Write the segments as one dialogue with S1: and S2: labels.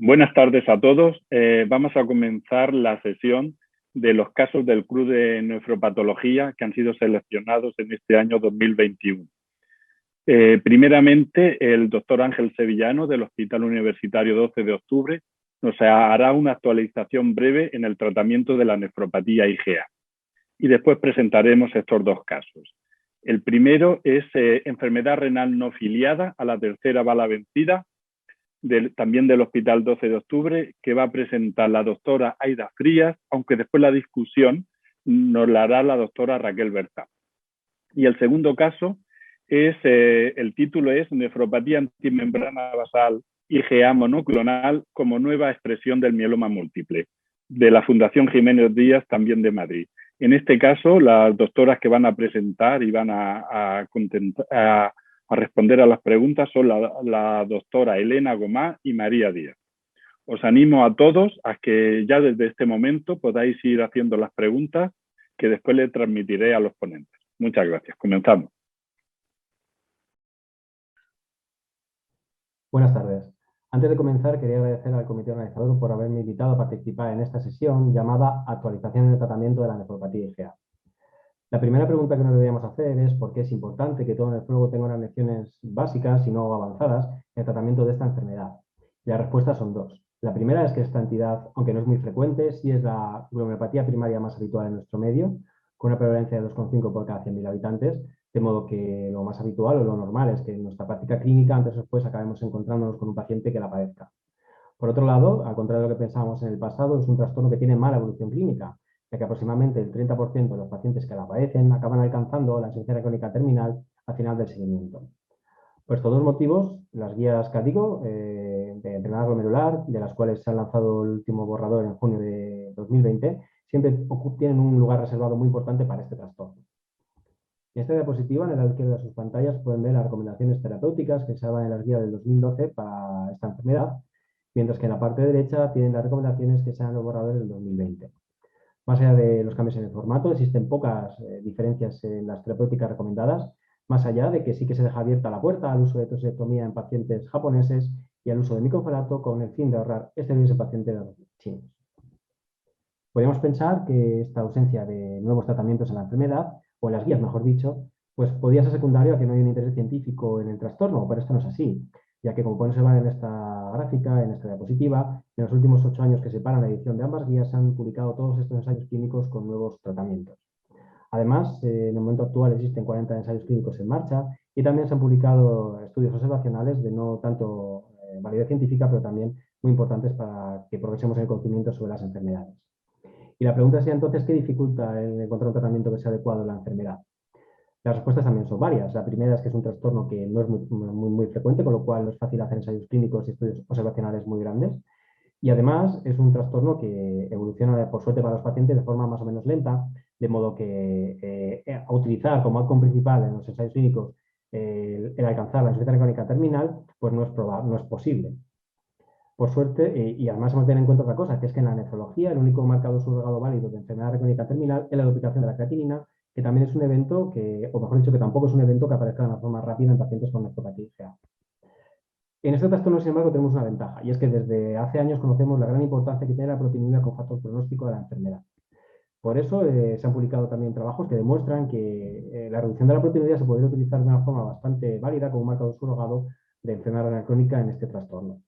S1: Buenas tardes a todos. Vamos a comenzar la sesión de los casos del CRUS de nefropatología que han sido seleccionados en este año 2021. Primeramente, el doctor Ángel Sevillano del Hospital Universitario 12 de Octubre nos hará una actualización breve en el tratamiento de la nefropatía IgA. Y después presentaremos estos dos casos. El primero es enfermedad renal no filiada a la tercera bala vencida, también del Hospital 12 de Octubre, que va a presentar la doctora Aida Frías, aunque después la discusión nos la hará la doctora Raquel Berta. Y el segundo caso es, el título es Nefropatía antimembrana basal IgA monoclonal como nueva expresión del mieloma múltiple, de la Fundación Jiménez Díaz, también de Madrid. En este caso, las doctoras que van a presentar y van a responder a las preguntas son la doctora Elena Gomá y María Díaz. Os animo a todos a que ya desde este momento podáis ir haciendo las preguntas que después le transmitiré a los ponentes. Muchas gracias. Comenzamos.
S2: Buenas tardes. Antes de comenzar, quería agradecer al comité organizador por haberme invitado a participar en esta sesión llamada Actualización del tratamiento de la nefropatía IgA. La primera pregunta que nos deberíamos hacer es por qué es importante que todo nefrólogo tenga unas lecciones básicas y no avanzadas en el tratamiento de esta enfermedad. Y las respuestas son dos. La primera es que esta entidad, aunque no es muy frecuente, sí es la glomerulopatía primaria más habitual en nuestro medio, con una prevalencia de 2,5 por cada 100.000 habitantes, de modo que lo más habitual o lo normal es que en nuestra práctica clínica antes o después acabemos encontrándonos con un paciente que la padezca. Por otro lado, al contrario de lo que pensábamos en el pasado, es un trastorno que tiene mala evolución clínica, ya que aproximadamente el 30% de los pacientes que la padecen acaban alcanzando la insuficiencia crónica terminal al final del seguimiento. Por estos dos motivos, las guías CADIGO de enfermedad glomerular, de las cuales se ha lanzado el último borrador en junio de 2020, siempre tienen un lugar reservado muy importante para este trastorno. En esta diapositiva, en la izquierda de sus pantallas, pueden ver las recomendaciones terapéuticas que se daban en las guías del 2012 para esta enfermedad, mientras que en la parte derecha tienen las recomendaciones que se dan en los borradores del 2020. Más allá de los cambios en el formato, existen pocas diferencias en las terapéuticas recomendadas, más allá de que sí que se deja abierta la puerta al uso de tosectomía en pacientes japoneses y al uso de microfolato con el fin de ahorrar esteroides en pacientes chinos. Podríamos pensar que esta ausencia de nuevos tratamientos en la enfermedad, o en las guías, mejor dicho, pues podría ser secundario a que no hay un interés científico en el trastorno, pero esto no es así, ya que como pueden observar en esta gráfica, en esta diapositiva, en los últimos 8 años que separan la edición de ambas guías se han publicado todos estos ensayos clínicos con nuevos tratamientos. Además, en el momento actual existen 40 ensayos clínicos en marcha y también se han publicado estudios observacionales de no tanto validez científica, pero también muy importantes para que progresemos en el conocimiento sobre las enfermedades. Y la pregunta sería entonces, ¿qué dificulta el encontrar un tratamiento que sea adecuado a la enfermedad? Las respuestas también son varias. La primera es que es un trastorno que no es muy frecuente, con lo cual no es fácil hacer ensayos clínicos y estudios observacionales muy grandes. Y además es un trastorno que evoluciona, por suerte para los pacientes, de forma más o menos lenta, de modo que a utilizar como outcome principal en los ensayos clínicos el alcanzar la insuficiencia crónica terminal, pues no es posible. Por suerte, y además hemos de tener en cuenta otra cosa, que es que en la nefrología el único marcador surrogado válido de enfermedad crónica terminal es la duplicación de la creatinina, que también es un evento que, o mejor dicho, que tampoco es un evento que aparezca de una forma rápida en pacientes con nefropatía IgA. En este trastorno, sin embargo, tenemos una ventaja, y es que desde hace años conocemos la gran importancia que tiene la proteinuria como factor pronóstico de la enfermedad. Por eso se han publicado también trabajos que demuestran que la reducción de la proteinuria se puede utilizar de una forma bastante válida como marcador surrogado de enfermedad renal crónica en este trastorno.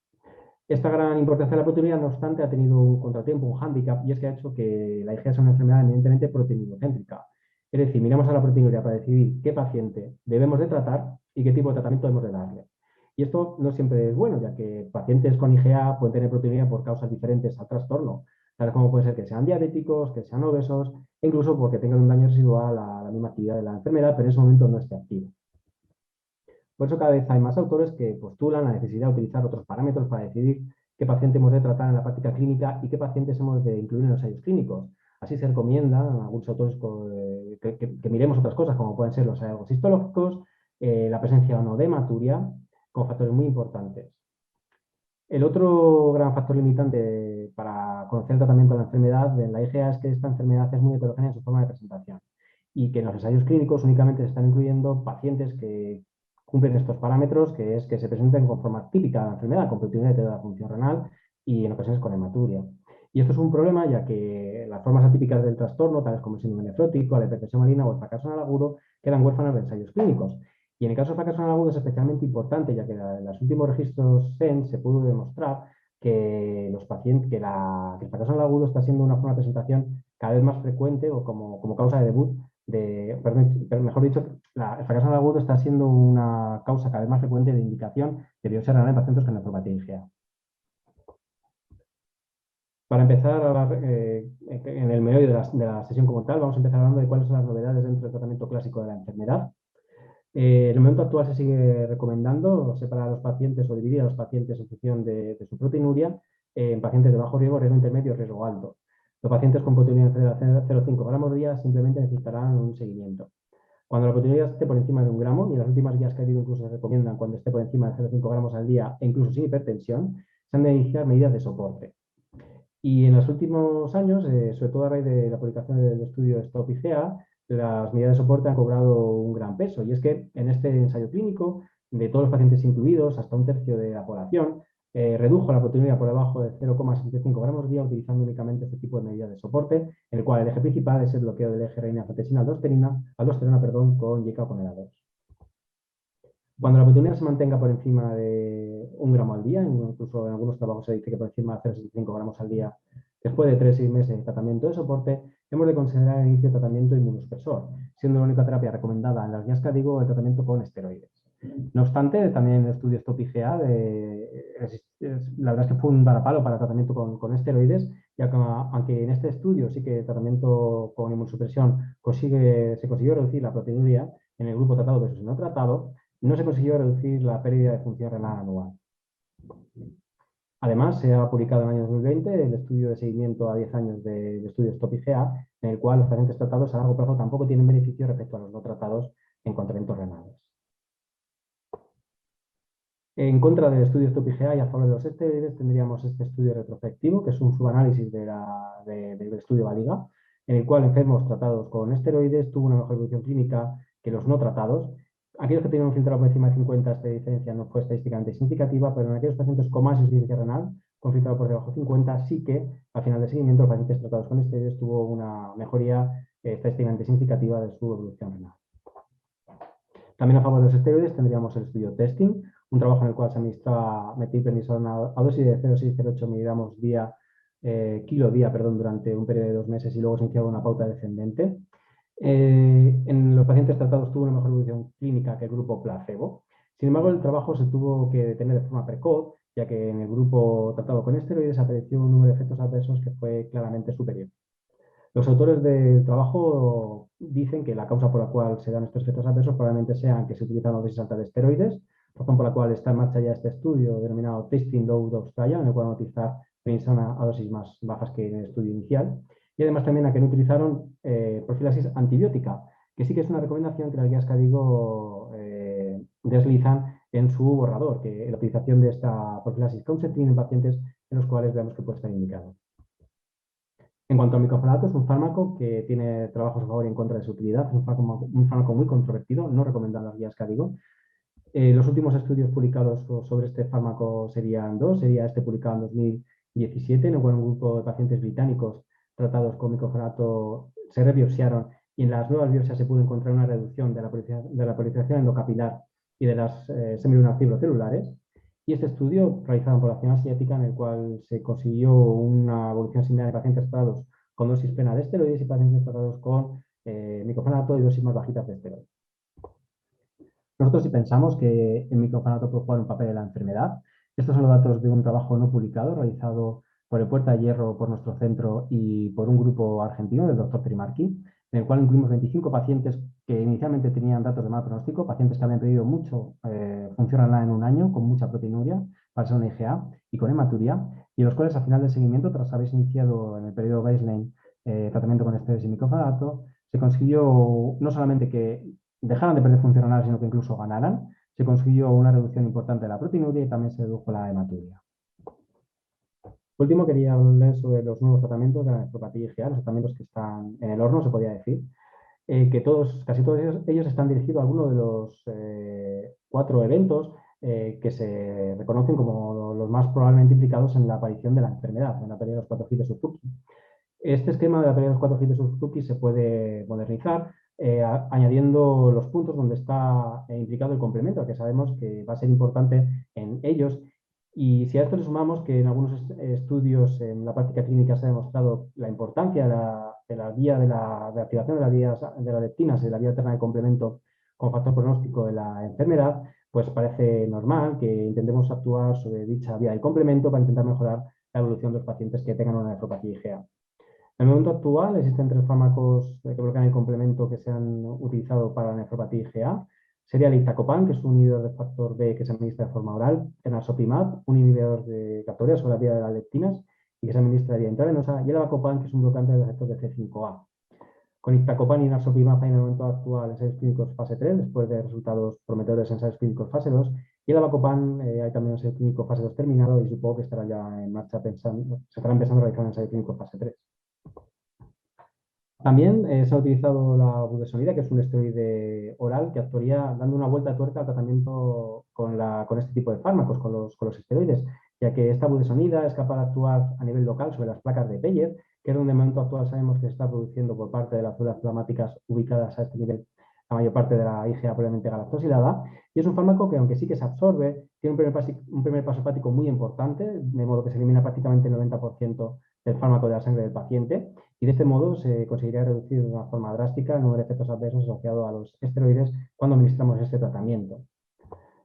S2: Esta gran importancia de la proteinuria, no obstante, ha tenido un contratiempo, un hándicap, y es que ha hecho que la IgA sea una enfermedad eminentemente proteinurocéntrica. Es decir, miramos a la proteinuria para decidir qué paciente debemos de tratar y qué tipo de tratamiento debemos de darle. Y esto no siempre es bueno, ya que pacientes con IgA pueden tener proteinuria por causas diferentes al trastorno, tales como puede ser que sean diabéticos, que sean obesos, e incluso porque tengan un daño residual a la misma actividad de la enfermedad, pero en ese momento no esté activo. Por eso cada vez hay más autores que postulan la necesidad de utilizar otros parámetros para decidir qué paciente hemos de tratar en la práctica clínica y qué pacientes hemos de incluir en los ensayos clínicos. Así se recomienda a algunos autores que miremos otras cosas, como pueden ser los hallazgos histológicos, la presencia o no de hematuria, como factores muy importantes. El otro gran factor limitante para conocer el tratamiento de la enfermedad de la IgA es que esta enfermedad es muy heterogénea en su forma de presentación y que en los ensayos clínicos únicamente se están incluyendo pacientes que cumplen estos parámetros, que es que se presenten con forma típica de la enfermedad, con proteinuria de la función renal, y en ocasiones con hematuria. Y esto es un problema ya que las formas atípicas del trastorno, tales como el síndrome nefrótico, la hipertensión marina o el fracaso anal agudo, quedan huérfanas de ensayos clínicos. Y en el caso del fracaso anal agudo es especialmente importante, ya que en los últimos registros SEN se pudo demostrar que, los pacientes, que el fracaso anal agudo está siendo una forma de presentación cada vez más frecuente o como causa de debut mejor dicho, el fracaso anal agudo está siendo una causa cada vez más frecuente de indicación de biopsia renal en pacientes con nefropatía IgA. Para empezar a hablar en el meollo de la sesión como tal, vamos a empezar hablando de cuáles son las novedades dentro del tratamiento clásico de la enfermedad. En el momento actual se sigue recomendando separar a los pacientes o dividir a los pacientes en función de su proteinuria en pacientes de bajo riesgo, riesgo intermedio, riesgo alto. Los pacientes con proteinuria de 0,5 gramos día simplemente necesitarán un seguimiento. Cuando la proteinuria esté por encima de 1 gramo, y en las últimas guías que ha habido incluso se recomiendan cuando esté por encima de 0,5 gramos al día e incluso sin hipertensión, se han de iniciar medidas de soporte. Y en los últimos años, sobre todo a raíz de la publicación del estudio Stop IgA, las medidas de soporte han cobrado un gran peso. Y es que en este ensayo clínico, de todos los pacientes incluidos, hasta un tercio de la población, redujo la proteinuria por debajo de 0,75 gramos día utilizando únicamente este tipo de medidas de soporte, en el cual el eje principal es el bloqueo del eje renina-angiotensina aldosterona, con YK o con ELA2. Cuando la proteinuria se mantenga por encima de 1 gramo al día, incluso en algunos trabajos se dice que por encima de 0,65 gramos al día, después de 3 o 6 meses de tratamiento de soporte, hemos de considerar el inicio de tratamiento inmunosupresor, siendo la única terapia recomendada en las guías que digo el tratamiento con esteroides. No obstante, también en el estudio Stop IgA, la verdad es que fue un varapalo para el tratamiento con esteroides, ya que aunque en este estudio sí que el tratamiento con inmunosupresión se consiguió reducir la proteinuria en el grupo tratado versus no tratado, no se consiguió reducir la pérdida de función renal anual. Además, se ha publicado en el año 2020 el estudio de seguimiento a 10 años del estudio Stop IgA, en el cual los pacientes tratados a largo plazo tampoco tienen beneficio respecto a los no tratados en cuanto a eventos renales. En contra del estudio Stop IgA y a favor de los esteroides tendríamos este estudio retrospectivo, que es un subanálisis del estudio VALIGA, en el cual enfermos tratados con esteroides tuvo una mejor evolución clínica que los no tratados. Aquellos que tenían un filtrado por encima de 50, esta diferencia no fue estadísticamente significativa, pero en aquellos pacientes con más insuficiencia renal, con filtrado por debajo de 50, sí que al final del seguimiento los pacientes tratados con esteroides tuvo una mejoría estadísticamente significativa de su evolución renal. También a favor de los esteroides tendríamos el estudio Testing, un trabajo en el cual se administraba metilprednisolona a dosis de 0,608 miligramos kilo día durante un periodo de 2 meses y luego se iniciaba una pauta descendente. En los pacientes tratados tuvo una mejor evolución clínica que el grupo placebo. Sin embargo, el trabajo se tuvo que detener de forma precoz, ya que en el grupo tratado con esteroides apareció un número de efectos adversos que fue claramente superior. Los autores del trabajo dicen que la causa por la cual se dan estos efectos adversos probablemente sean que se utilizan dosis altas de esteroides, razón por la cual está en marcha ya este estudio denominado Testing Low Dose Trial, en el cual van a utilizar prednisona a dosis más bajas que en el estudio inicial. Y además también a que no utilizaron profilaxis antibiótica, que sí que es una recomendación que las guías CADIGO deslizan en su borrador, que la utilización de esta profilaxis conceptiva en pacientes en los cuales veamos que puede estar indicado. En cuanto al micofalato, es un fármaco que tiene trabajos a favor y en contra de su utilidad. Es un fármaco muy controvertido, no recomendado en las guías CADIGO. Los últimos estudios publicados sobre este fármaco serían dos. Sería este publicado en 2017, en el cual un grupo de pacientes británicos tratados con micofalato se rebiopsiaron y en las nuevas biopsias se pudo encontrar una reducción de la proliferación endocapilar y de las semilunar fibrocelulares. Y este estudio, realizado en población asiática, en el cual se consiguió una evolución similar en pacientes tratados con dosis plena de esteroides y pacientes tratados con micofalato y dosis más bajitas de esteroides. Nosotros sí pensamos que el micofalato puede jugar un papel en la enfermedad. Estos son los datos de un trabajo no publicado realizado por el Puerta de Hierro, por nuestro centro y por un grupo argentino, del doctor Trimarchi, en el cual incluimos 25 pacientes que inicialmente tenían datos de mal pronóstico, pacientes que habían perdido mucho función renal en un año, con mucha proteinuria, para ser una IgA y con hematuria, y los cuales al final del seguimiento, tras haber iniciado en el periodo baseline tratamiento con esteroides y micofalato, se consiguió no solamente que dejaran de perder función renal, sino que incluso ganaran. Se consiguió una reducción importante de la proteinuria y también se redujo la hematuria. Por último, quería hablarles sobre los nuevos tratamientos de la nefropatía IgA, los tratamientos que están en el horno, se podría decir, que casi todos ellos están dirigidos a alguno de los 4 eventos que se reconocen como los más probablemente implicados en la aparición de la enfermedad, en la teoría de los 4 Hit de Suzuki. Este esquema de la teoría de los 4 Hit de Suzuki se puede modernizar añadiendo los puntos donde está implicado el complemento, que sabemos que va a ser importante en ellos. Y si a esto le sumamos que en algunos estudios en la práctica clínica se ha demostrado la importancia de la vía de activación de las vías de las leptinas y de la vía alterna de complemento como factor pronóstico de la enfermedad, pues parece normal que intentemos actuar sobre dicha vía del complemento para intentar mejorar la evolución de los pacientes que tengan una nefropatía IgA. En el momento actual existen 3 fármacos que bloquean el complemento que se han utilizado para la nefropatía IgA. Sería el iptacopan, que es un inhibidor de factor B que se administra de forma oral, el narsoplimab, un inhibidor de captoreas sobre la vía de las leptinas y que se administra de vía intravenosa, y el avacopan, que es un bloqueante de receptor de C5a. Con iptacopan y narsoplimab hay en el momento actual ensayos clínicos fase 3, después de resultados prometedores en ensayos clínicos fase 2, y el avacopan hay también un ensayo clínico fase 2 terminado y supongo que estará ya en marcha se estarán empezando a realizar un ensayo clínico fase 3. También se ha utilizado la budesonida, que es un esteroide oral que actuaría dando una vuelta de tuerca al tratamiento con este tipo de fármacos, con los esteroides, ya que esta budesonida es capaz de actuar a nivel local sobre las placas de Peyer, que es donde en el momento actual sabemos que se está produciendo por parte de las células plasmáticas ubicadas a este nivel la mayor parte de la IgA probablemente galactosilada, y es un fármaco que, aunque sí que se absorbe, tiene un primer paso hepático muy importante, de modo que se elimina prácticamente el 90% del fármaco de la sangre del paciente, y de este modo se conseguiría reducir de una forma drástica el número de efectos adversos asociados a los esteroides cuando administramos este tratamiento.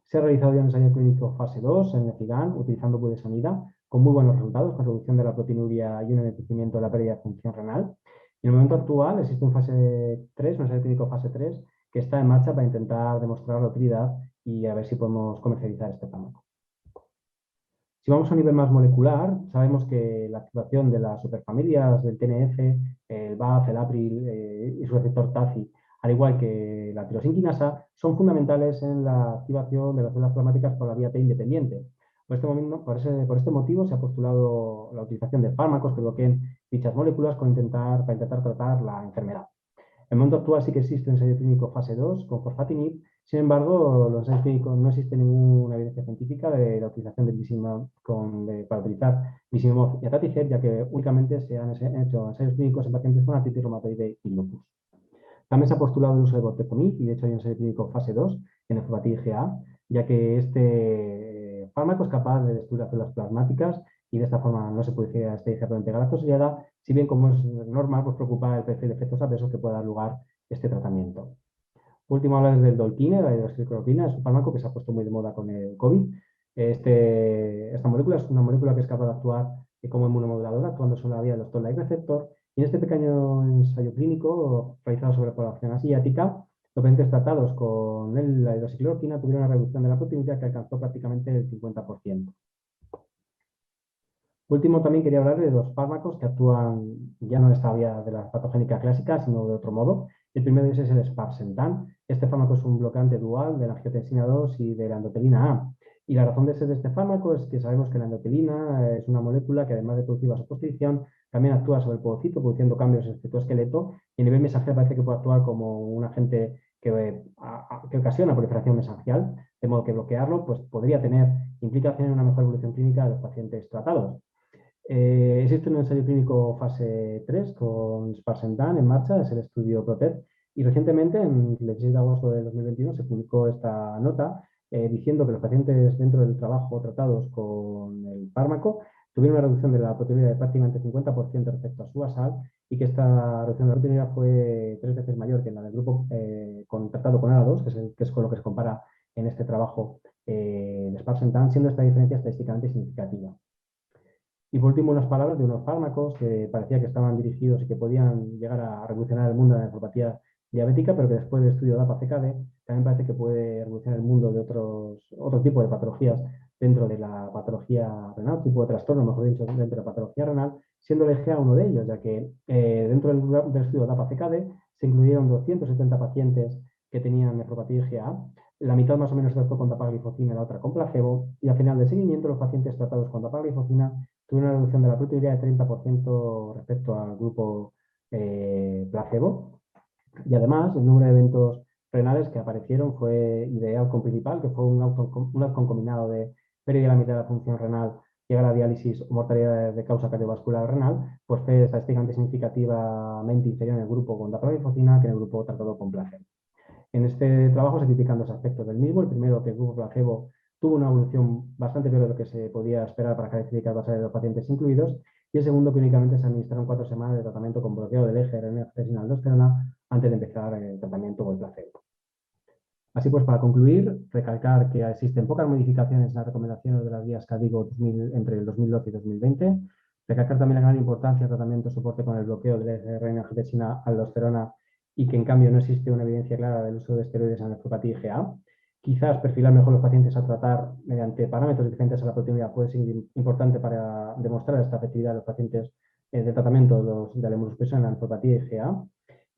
S2: Se ha realizado ya un ensayo clínico fase 2 en Mefigan utilizando budesonida con muy buenos resultados, con reducción de la proteinuria y un envejecimiento de la pérdida de función renal. Y en el momento actual existe un fase 3, un ensayo clínico fase 3, que está en marcha para intentar demostrar la utilidad y a ver si podemos comercializar este fármaco. Si vamos a un nivel más molecular, sabemos que la activación de las superfamilias del TNF, el BAFF, el APRIL y su receptor TACI, al igual que la tirosinquinasa, son fundamentales en la activación de las células plasmáticas por la vía T independiente. Por este motivo se ha postulado la utilización de fármacos que bloqueen dichas moléculas para intentar tratar la enfermedad. En el mundo actual sí que existe un ensayo clínico fase 2 con fosfatinib. Sin embargo, los ensayos clínicos no existe ninguna evidencia científica de la utilización del Vizimab para utilizar Vizimab y Ataticer, ya que únicamente se han hecho ensayos clínicos en pacientes con artritis reumatoide y lupus. También se ha postulado el uso de bortezomib y de hecho hay un ensayo clínico fase 2 en nefropatía IgA, ya que este fármaco es capaz de destruir las células plasmáticas y de esta forma no se produciría esta IgA probablemente galactosilada, si bien como es normal, pues preocupa el perfil de efectos adversos que pueda dar lugar este tratamiento. Último, hablar del Dolquine, la hidroxicloroquina, es un fármaco que se ha puesto muy de moda con el COVID. Esta molécula es una molécula que es capaz de actuar como inmunomoduladora, actuando sobre la vía del toll-like receptor. Y en este pequeño ensayo clínico realizado sobre población asiática, los pacientes tratados con la hidroxicloroquina tuvieron una reducción de la proteinuria que alcanzó prácticamente el 50%. Último, también quería hablar de 2 fármacos que actúan ya no en esta vía de la patogénica clásica, sino de otro modo. El primero de ellos es el sparsentan. Este fármaco es un bloqueante dual de la angiotensina 2 y de la endotelina A. Y la razón de ser de este fármaco es que sabemos que la endotelina es una molécula que, además de producir vasoconstricción, también actúa sobre el podocito, produciendo cambios en el citoesqueleto, y a nivel mensajero parece que puede actuar como un agente que ocasiona proliferación mesangial, de modo que bloquearlo pues, podría tener implicación en una mejor evolución clínica de los pacientes tratados. Existe un ensayo clínico fase 3 con sparsentan en marcha, es el estudio PROTECT, y recientemente, en el 16 de agosto de 2021, se publicó esta nota diciendo que los pacientes dentro del trabajo tratados con el fármaco tuvieron una reducción de la proteinuria de prácticamente 50% respecto a su basal y que esta reducción de la proteinuria fue 3 veces mayor que en la del grupo tratado con ALA2, que es con lo que se compara en este trabajo de sparsentan, siendo esta diferencia estadísticamente significativa. Y por último, unas palabras de unos fármacos que parecía que estaban dirigidos y que podían llegar a revolucionar el mundo de la nefropatía diabética, pero que después del estudio de APA-CKD también parece que puede revolucionar el mundo de otro tipo de patologías dentro de la patología renal, tipo de trastorno, mejor dicho, dentro de la patología renal, siendo el EGA uno de ellos, ya que dentro del estudio de APA-CKD se incluyeron 270 pacientes que tenían nefropatía IgA. La mitad más o menos trató con dapagliflozina y la otra con placebo, y al final del seguimiento los pacientes tratados con dapagliflozina tuvieron una reducción de la proteinuria de 30% respecto al grupo placebo. Y además, el número de eventos renales que aparecieron fue y de outcome principal, que fue un outcome combinado de pérdida de la mitad de la función renal, llegar a diálisis o mortalidad de causa cardiovascular renal, pues fue estadísticamente significativamente inferior en el grupo con dapagliflozina que en el grupo tratado con placebo. En este trabajo se critican dos aspectos del mismo. El primero, que el grupo placebo tuvo una evolución bastante peor de lo que se podía esperar para características basales de los pacientes incluidos. Y el segundo, que únicamente se administraron 4 semanas de tratamiento con bloqueo del eje RNA-angiotensina-aldosterona antes de empezar el tratamiento con placebo. Así pues, para concluir, recalcar que existen pocas modificaciones en las recomendaciones de las guías KDIGO entre el 2012 y 2020. Recalcar también la gran importancia del tratamiento de soporte con el bloqueo del eje RNA-angiotensina-aldosterona y que en cambio no existe una evidencia clara del uso de esteroides en la nefropatía IgA. Quizás perfilar mejor los pacientes a tratar mediante parámetros diferentes a la proteinúria puede ser importante para demostrar esta efectividad de los pacientes de tratamiento de la inmunosupresión en la nefropatía IgA.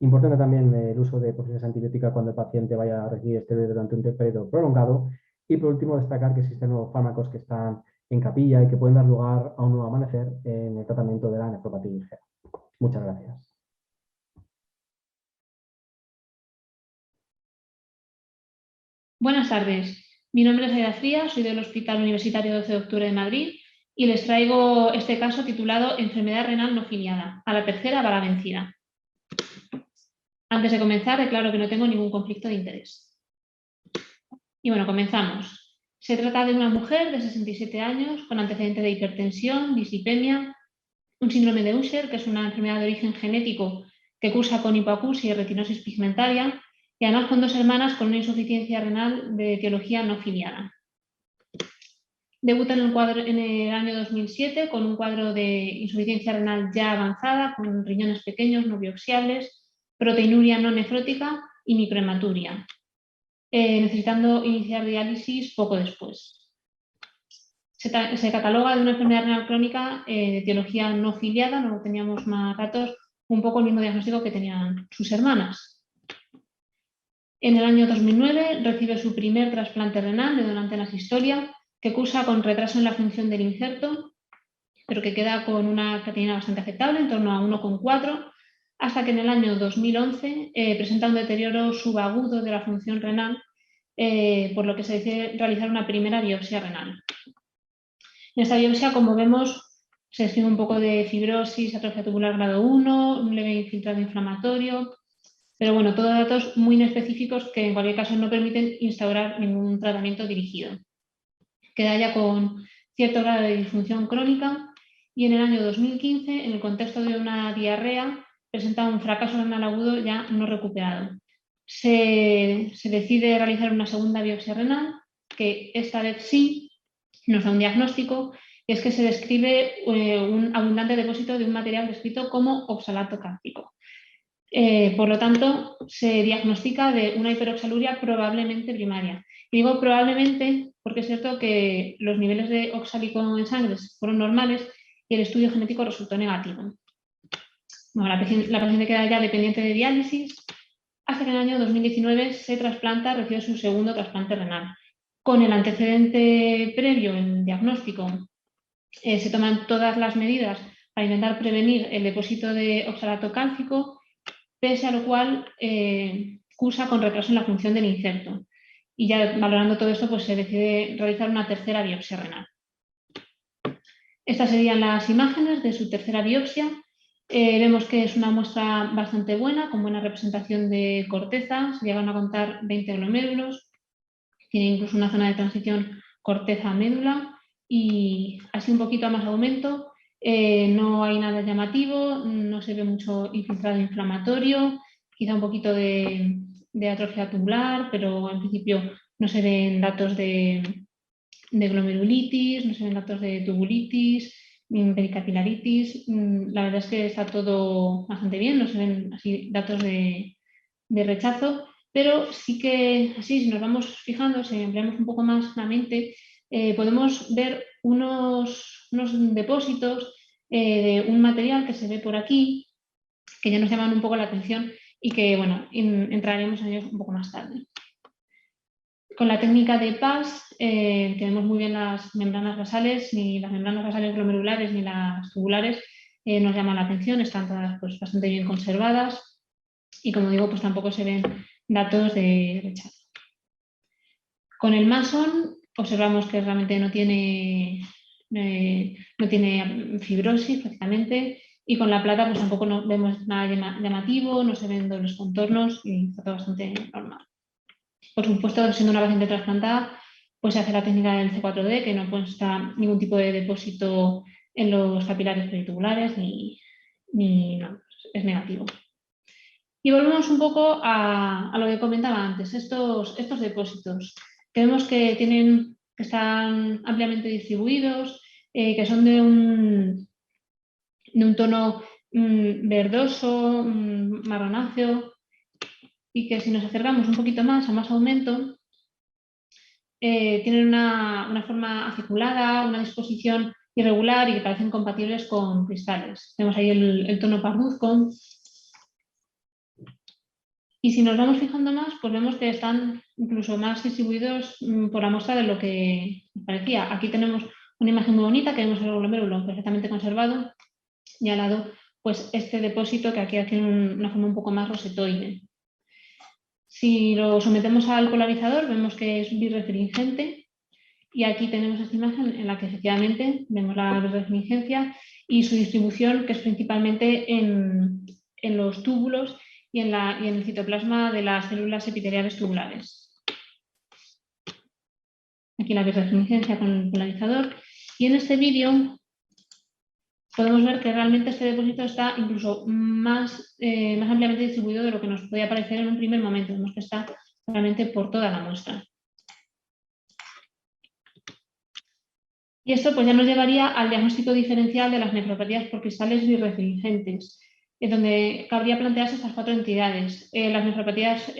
S2: Importante también el uso de profesiones antibióticas cuando el paciente vaya a recibir esteroides durante un periodo prolongado. Y por último, destacar que existen nuevos fármacos que están en capilla y que pueden dar lugar a un nuevo amanecer en el tratamiento de la nefropatía IgA. Muchas gracias.
S3: Buenas tardes, mi nombre es Aida Frías, soy del Hospital Universitario 12 de Octubre de Madrid y les traigo este caso titulado Enfermedad renal no filiada, a la tercera va la vencida. Antes de comenzar, declaro que no tengo ningún conflicto de interés. Y bueno, comenzamos. Se trata de una mujer de 67 años con antecedentes de hipertensión, dislipemia, un síndrome de Usher, que es una enfermedad de origen genético que cursa con hipoacusia y retinosis pigmentaria, y además con 2 hermanas con una insuficiencia renal de etiología no filiada. Debuta en el año 2007 con un cuadro de insuficiencia renal ya avanzada, con riñones pequeños, no biopsiables, proteinuria no nefrótica y microhematuria, necesitando iniciar diálisis poco después. Se cataloga de una enfermedad renal crónica de etiología no filiada, no teníamos más datos, un poco el mismo diagnóstico que tenían sus hermanas. En el año 2009 recibe su primer trasplante renal de donante en asistolia, que cursa con retraso en la función del injerto, pero que queda con una creatinina bastante aceptable, en torno a 1,4, hasta que en el año 2011 presenta un deterioro subagudo de la función renal, por lo que se decide realizar una primera biopsia renal. En esta biopsia, como vemos, se describe un poco de fibrosis, atrofia tubular grado 1, un leve infiltrado inflamatorio, pero bueno, todos datos muy inespecíficos que en cualquier caso no permiten instaurar ningún tratamiento dirigido. Queda ya con cierto grado de disfunción crónica y en el año 2015, en el contexto de una diarrea, presenta un fracaso renal agudo ya no recuperado. Se decide realizar una segunda biopsia renal, que esta vez sí nos da un diagnóstico, y es que se describe un abundante depósito de un material descrito como oxalato cálcico. Por lo tanto, se diagnostica de una hiperoxaluria probablemente primaria. Y digo probablemente porque es cierto que los niveles de oxálico en sangre fueron normales y el estudio genético resultó negativo. Bueno, la paciente queda ya dependiente de diálisis hasta que en el año 2019 se trasplanta, recibe su segundo trasplante renal. Con el antecedente previo en diagnóstico, se toman todas las medidas para intentar prevenir el depósito de oxalato cálcico, pese a lo cual cursa con retraso en la función del injerto. Y ya valorando todo esto, pues se decide realizar una tercera biopsia renal. Estas serían las imágenes de su tercera biopsia. Vemos que es una muestra bastante buena, con buena representación de corteza. Se llegan a contar 20 glomérulos. Tiene incluso una zona de transición corteza-médula. Y así un poquito a más aumento. No hay nada llamativo, no se ve mucho infiltrado inflamatorio, quizá un poquito de atrofia tubular, pero en principio no se ven datos de glomerulitis, no se ven datos de tubulitis, ni pericapilaritis. La verdad es que está todo bastante bien, no se ven así datos de rechazo, pero sí que así, si nos vamos fijando, si empleamos un poco más la mente, podemos ver unos depósitos de un material que se ve por aquí, que ya nos llaman un poco la atención y que, bueno, entraremos en ellos un poco más tarde. Con la técnica de PAS tenemos muy bien las membranas basales, ni las membranas basales glomerulares ni las tubulares nos llaman la atención, están todas pues, bastante bien conservadas y, como digo, pues tampoco se ven datos de rechazo. Con el Mason observamos que realmente no tiene fibrosis prácticamente, y con la plata pues tampoco vemos nada llamativo, no se ven dobles contornos y está todo bastante normal. Por supuesto, siendo una paciente trasplantada, pues se hace la técnica del C4D, que no consta ningún tipo de depósito en los capilares peritubulares ni no, es negativo. Y volvemos un poco a lo que comentaba antes, estos depósitos, que vemos que están ampliamente distribuidos, que son de un tono verdoso, marronáceo, y que si nos acercamos un poquito más, a más aumento, tienen una forma aciculada, una disposición irregular y que parecen compatibles con cristales. Tenemos ahí el tono parduzco. Y si nos vamos fijando más, pues vemos que están incluso más distribuidos por la muestra de lo que parecía. Aquí tenemos una imagen muy bonita, que vemos el glomérulo perfectamente conservado y al lado pues este depósito que aquí tiene una forma un poco más rosetoide. Si lo sometemos al polarizador, vemos que es birrefringente, y aquí tenemos esta imagen en la que efectivamente vemos la birrefringencia y su distribución, que es principalmente en los túbulos y en el citoplasma de las células epiteliales tubulares. Aquí la birrefringencia con el polarizador, y en este vídeo podemos ver que realmente este depósito está incluso más ampliamente distribuido de lo que nos podía parecer en un primer momento. Vemos que está realmente por toda la muestra. Y esto pues ya nos llevaría al diagnóstico diferencial de las nefropatías por cristales birrefringentes, en donde cabría plantearse estas 4 entidades. Las nefropatías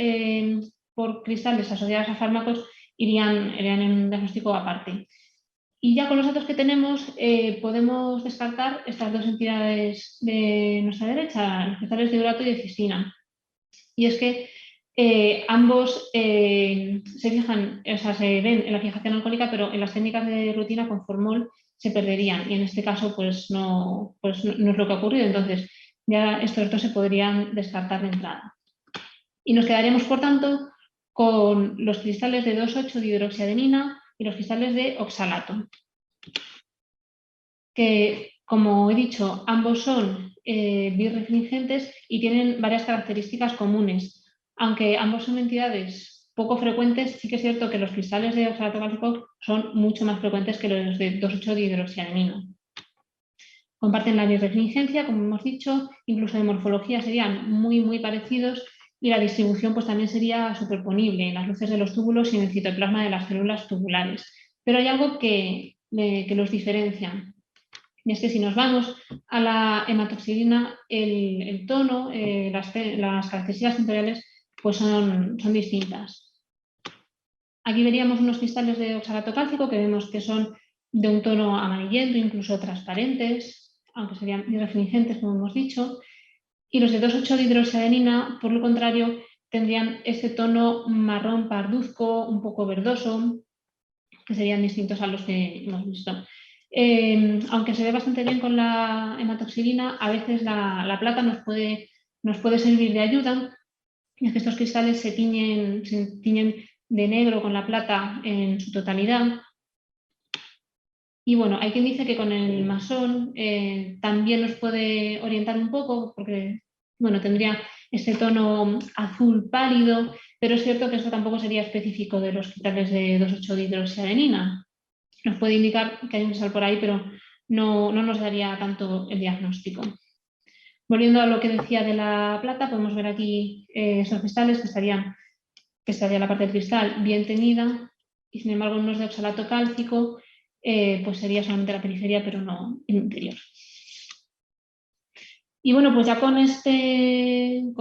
S3: por cristales asociadas a fármacos irían en un diagnóstico aparte. Y ya con los datos que tenemos podemos descartar estas 2 entidades de nuestra derecha, los cristales de urato y de cistina. Y es que ambos se fijan, o sea, se ven en la fijación alcohólica, pero en las técnicas de rutina con formol se perderían, y en este caso pues no es lo que ha ocurrido. Entonces ya estos 2 se podrían descartar de entrada. Y nos quedaríamos, por tanto, con los cristales de 2,8-dihidroxiadenina y los cristales de oxalato, que, como he dicho, ambos son birrefringentes y tienen varias características comunes. Aunque ambos son entidades poco frecuentes, sí que es cierto que los cristales de oxalato cálcico son mucho más frecuentes que los de 2,8-dihidroxiadenina. Comparten la birrefringencia, como hemos dicho, incluso de morfología serían muy parecidos, y la distribución pues también sería superponible en las luces de los túbulos y en el citoplasma de las células tubulares. Pero hay algo que los diferencia, y es que si nos vamos a la hematoxilina, el tono, las características sensoriales pues son distintas. Aquí veríamos unos cristales de oxalato cálcico que vemos que son de un tono amarillento, incluso transparentes, aunque serían birrefringentes, como hemos dicho. Y los de 2,8-dihidroxiadenina, por lo contrario, tendrían ese tono marrón parduzco, un poco verdoso, que serían distintos a los que hemos visto. Aunque se ve bastante bien con la hematoxilina, a veces la plata nos puede servir de ayuda, y es que estos cristales se tiñen de negro con la plata en su totalidad. Y bueno, hay quien dice que con el masón también nos puede orientar un poco, porque bueno, tendría este tono azul pálido, pero es cierto que esto tampoco sería específico de los cristales de 2,8-dihidroxiadenina. Nos puede indicar que hay un cristal por ahí, pero no nos daría tanto el diagnóstico. Volviendo a lo que decía de la plata, podemos ver aquí estos cristales que estaría la parte del cristal bien teñida, y sin embargo en unos de oxalato cálcico pues sería solamente la periferia, pero no el interior. Y bueno, pues ya con este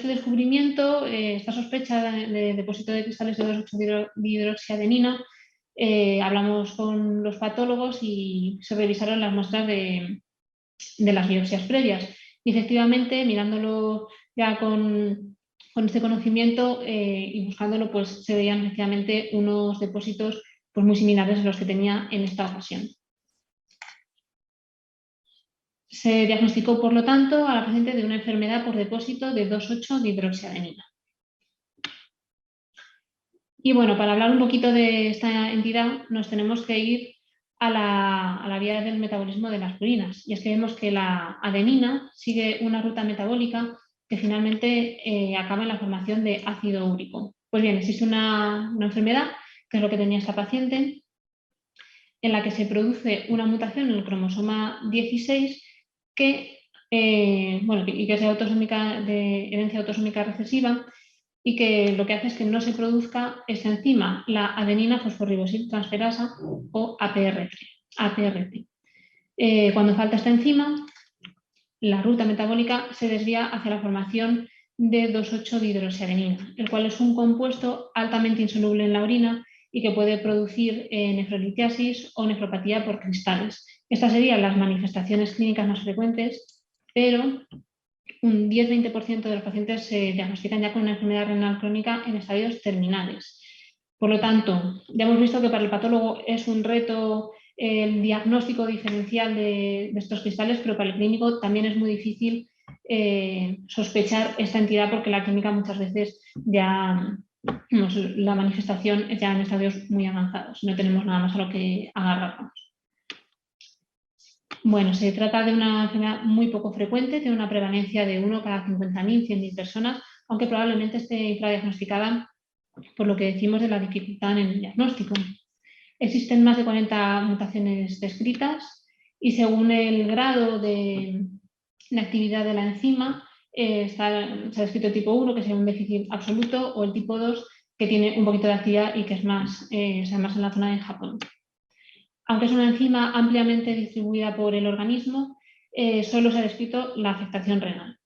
S3: descubrimiento, esta sospecha de depósito de cristales de 2,8-dihidroxiadenina, hablamos con los patólogos y se revisaron las muestras de las biopsias previas. Y efectivamente, mirándolo ya con este conocimiento y buscándolo, pues se veían efectivamente unos depósitos pues muy similares a los que tenía en esta ocasión. Se diagnosticó, por lo tanto, a la paciente de una enfermedad por depósito de 2,8-dihidroxiadenina. Y bueno, para hablar un poquito de esta entidad nos tenemos que ir a la vía del metabolismo de las purinas. Y es que vemos que la adenina sigue una ruta metabólica que finalmente acaba en la formación de ácido úrico. Pues bien, existe una enfermedad, que es lo que tenía esta paciente, en la que se produce una mutación en el cromosoma 16 que, y que es de herencia autosómica recesiva, y que lo que hace es que no se produzca esta enzima, la adenina fosforibosil transferasa o APRT. Cuando falta esta enzima, la ruta metabólica se desvía hacia la formación de 2,8-dihidroxiadenina, el cual es un compuesto altamente insoluble en la orina y que puede producir nefrolitiasis o nefropatía por cristales. Estas serían las manifestaciones clínicas más frecuentes, pero un 10-20% de los pacientes se diagnostican ya con una enfermedad renal crónica en estadios terminales. Por lo tanto, ya hemos visto que para el patólogo es un reto el diagnóstico diferencial de estos cristales, pero para el clínico también es muy difícil sospechar esta entidad, porque la clínica muchas veces ya la manifestación es ya en estadios muy avanzados, no tenemos nada más a lo que agarrarnos. Bueno, se trata de una enfermedad muy poco frecuente, tiene una prevalencia de 1 cada 50.000, 100.000 personas, aunque probablemente esté infradiagnosticada por lo que decimos de la dificultad en el diagnóstico. Existen más de 40 mutaciones descritas y según el grado de actividad de la enzima, se ha descrito el tipo 1, que es un déficit absoluto, o el tipo 2, que tiene un poquito de actividad y que es más en la zona de Japón. Aunque es una enzima ampliamente distribuida por el organismo, solo se ha descrito la afectación renal.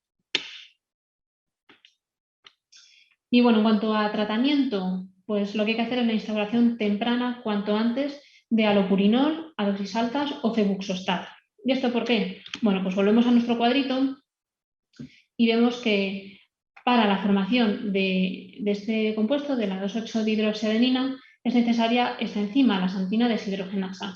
S3: Y bueno, en cuanto a tratamiento, pues lo que hay que hacer es la instauración temprana, cuanto antes, de alopurinol, a dosis altas o febuxostat. ¿Y esto por qué? Bueno, pues volvemos a nuestro cuadrito y vemos que para la formación de este compuesto, de la 2,8-dihidroxiadenina, es necesaria esta enzima, la santina deshidrogenasa.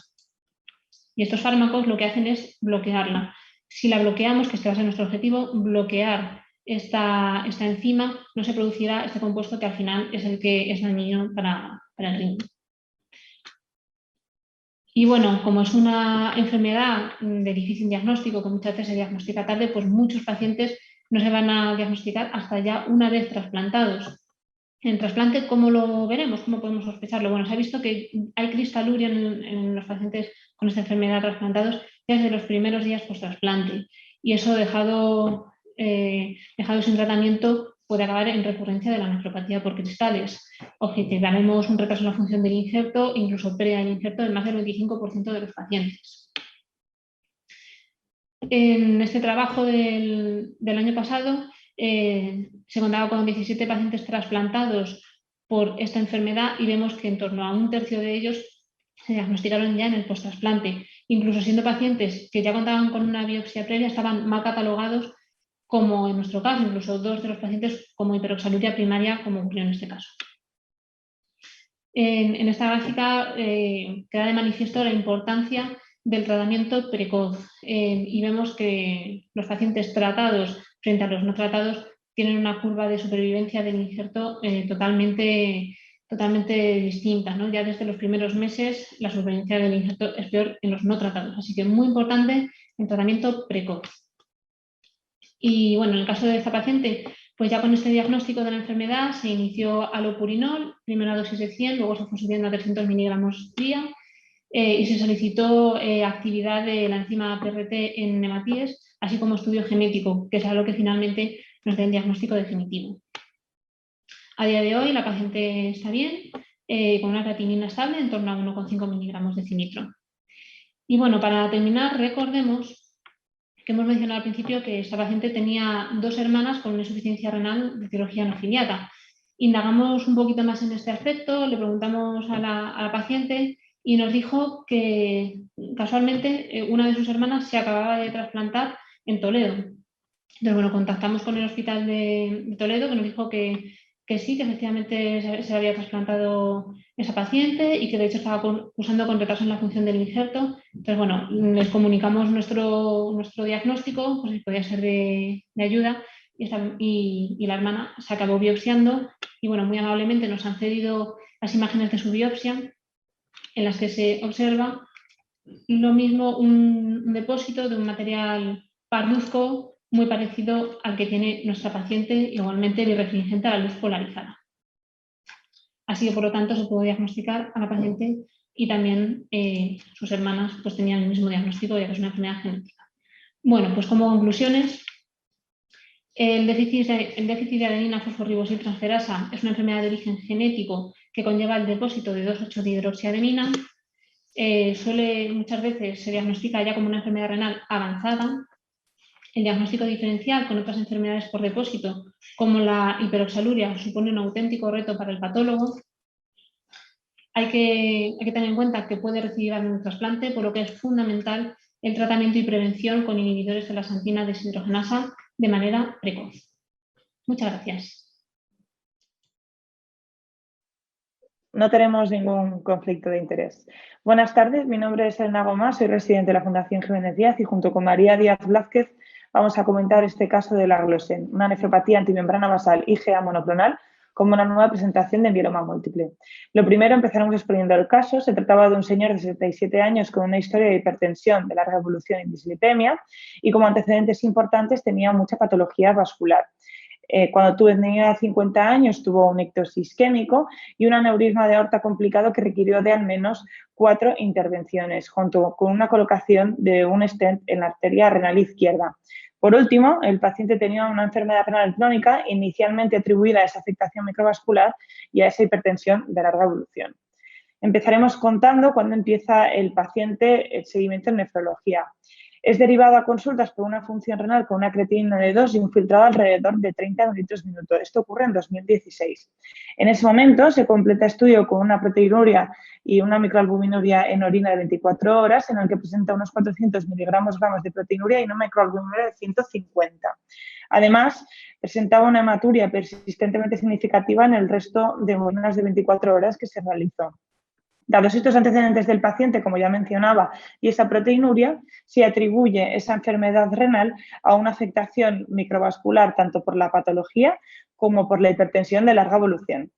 S3: Y estos fármacos lo que hacen es bloquearla. Si la bloqueamos, que este va a ser nuestro objetivo, bloquear esta enzima, no se producirá este compuesto que al final es el que es dañino para el riñón. Y bueno, como es una enfermedad de difícil diagnóstico, que muchas veces se diagnostica tarde, pues muchos pacientes no se van a diagnosticar hasta ya una vez trasplantados. En trasplante, ¿cómo lo veremos? ¿Cómo podemos sospecharlo? Bueno, se ha visto que hay cristaluria en los pacientes con esta enfermedad trasplantados desde los primeros días post-trasplante. Y eso dejado sin tratamiento puede acabar en recurrencia de la nefropatía por cristales. Objetaremos un retraso en la función del injerto, incluso pérdida del injerto en más del 25% de los pacientes. En este trabajo del año pasado se contaba con 17 pacientes trasplantados por esta enfermedad y vemos que en torno a 1/3 de ellos se diagnosticaron ya en el post-trasplante. Incluso siendo pacientes que ya contaban con una biopsia previa, estaban mal catalogados, como en nuestro caso, incluso 2 de los pacientes como hiperoxaluria primaria, como ocurrió en este caso. En esta gráfica queda de manifiesto la importancia del tratamiento precoz y vemos que los pacientes tratados frente a los no tratados tienen una curva de supervivencia del injerto totalmente distinta, ¿no? Ya desde los primeros meses la supervivencia del injerto es peor en los no tratados, así que muy importante el tratamiento precoz. Y bueno, en el caso de esta paciente, pues ya con este diagnóstico de la enfermedad se inició alopurinol, primero a dosis de 100, luego se fue subiendo a 300 miligramos día y se solicitó actividad de la enzima APRT en nematíes, así como estudio genético, que es algo que finalmente nos da el diagnóstico definitivo. A día de hoy la paciente está bien, con una creatinina estable en torno a 1,5 miligramos de cinitro. Y bueno, para terminar, recordemos que hemos mencionado al principio que esta paciente tenía 2 hermanas con una insuficiencia renal de etiología no ciliata. Indagamos un poquito más en este aspecto, le preguntamos a la paciente y nos dijo que casualmente una de sus hermanas se acababa de trasplantar en Toledo. Entonces, bueno, contactamos con el hospital de Toledo, que nos dijo que sí, que efectivamente se había trasplantado esa paciente y que de hecho estaba cursando con retraso en la función del injerto. Entonces, bueno, les comunicamos nuestro diagnóstico, pues si podía ser de ayuda, y la hermana se acabó biopsiando y, bueno, muy amablemente nos han cedido las imágenes de su biopsia, en las que se observa lo mismo un depósito de un material parduzco muy parecido al que tiene nuestra paciente, igualmente birrefringente a la luz polarizada. Así que, por lo tanto, se pudo diagnosticar a la paciente y también sus hermanas pues, tenían el mismo diagnóstico, ya que es una enfermedad genética. Bueno, pues como conclusiones, el déficit de adenina fosforibosiltransferasa es una enfermedad de origen genético que conlleva el depósito de 2,8-dihidroxiadenina. Muchas veces se diagnostica ya como una enfermedad renal avanzada. El diagnóstico diferencial con otras enfermedades por depósito, como la hiperoxaluria, supone un auténtico reto para el patólogo. Hay que tener en cuenta que puede recibir un trasplante, por lo que es fundamental el tratamiento y prevención con inhibidores de la xantina deshidrogenasa de manera precoz. Muchas gracias.
S4: No tenemos ningún conflicto de interés. Buenas tardes, mi nombre es Elena Gómez, soy residente de la Fundación Jiménez Díaz y junto con María Díaz Blázquez vamos a comentar este caso de la Glosén, una nefropatía antimembrana basal IgA monoclonal como una nueva presentación de mieloma múltiple. Lo primero, empezaremos exponiendo el caso. Se trataba de un señor de 77 años con una historia de hipertensión de larga evolución y dislipemia y como antecedentes importantes tenía mucha patología vascular. Cuando tenía 50 años tuvo un ictus isquémico y un aneurisma de aorta complicado que requirió de al menos 4 intervenciones, junto con una colocación de un stent en la arteria renal izquierda. Por último, el paciente tenía una enfermedad renal crónica inicialmente atribuida a esa afectación microvascular y a esa hipertensión de larga evolución. Empezaremos contando cuándo empieza el paciente el seguimiento en nefrología. Es derivado a consultas por una función renal con una creatinina de 2 y un filtrado alrededor de 30 mililitros minuto. Esto ocurre en 2016. En ese momento se completa estudio con una proteinuria y una microalbuminuria en orina de 24 horas, en el que presenta unos 400 miligramos de proteinuria y una microalbuminuria de 150. Además, presentaba una hematuria persistentemente significativa en el resto de orinas de 24 horas que se realizó. Dados estos antecedentes del paciente, como ya mencionaba, y esa proteinuria, se atribuye esa enfermedad renal a una afectación microvascular tanto por la patología como por la hipertensión de larga evolución.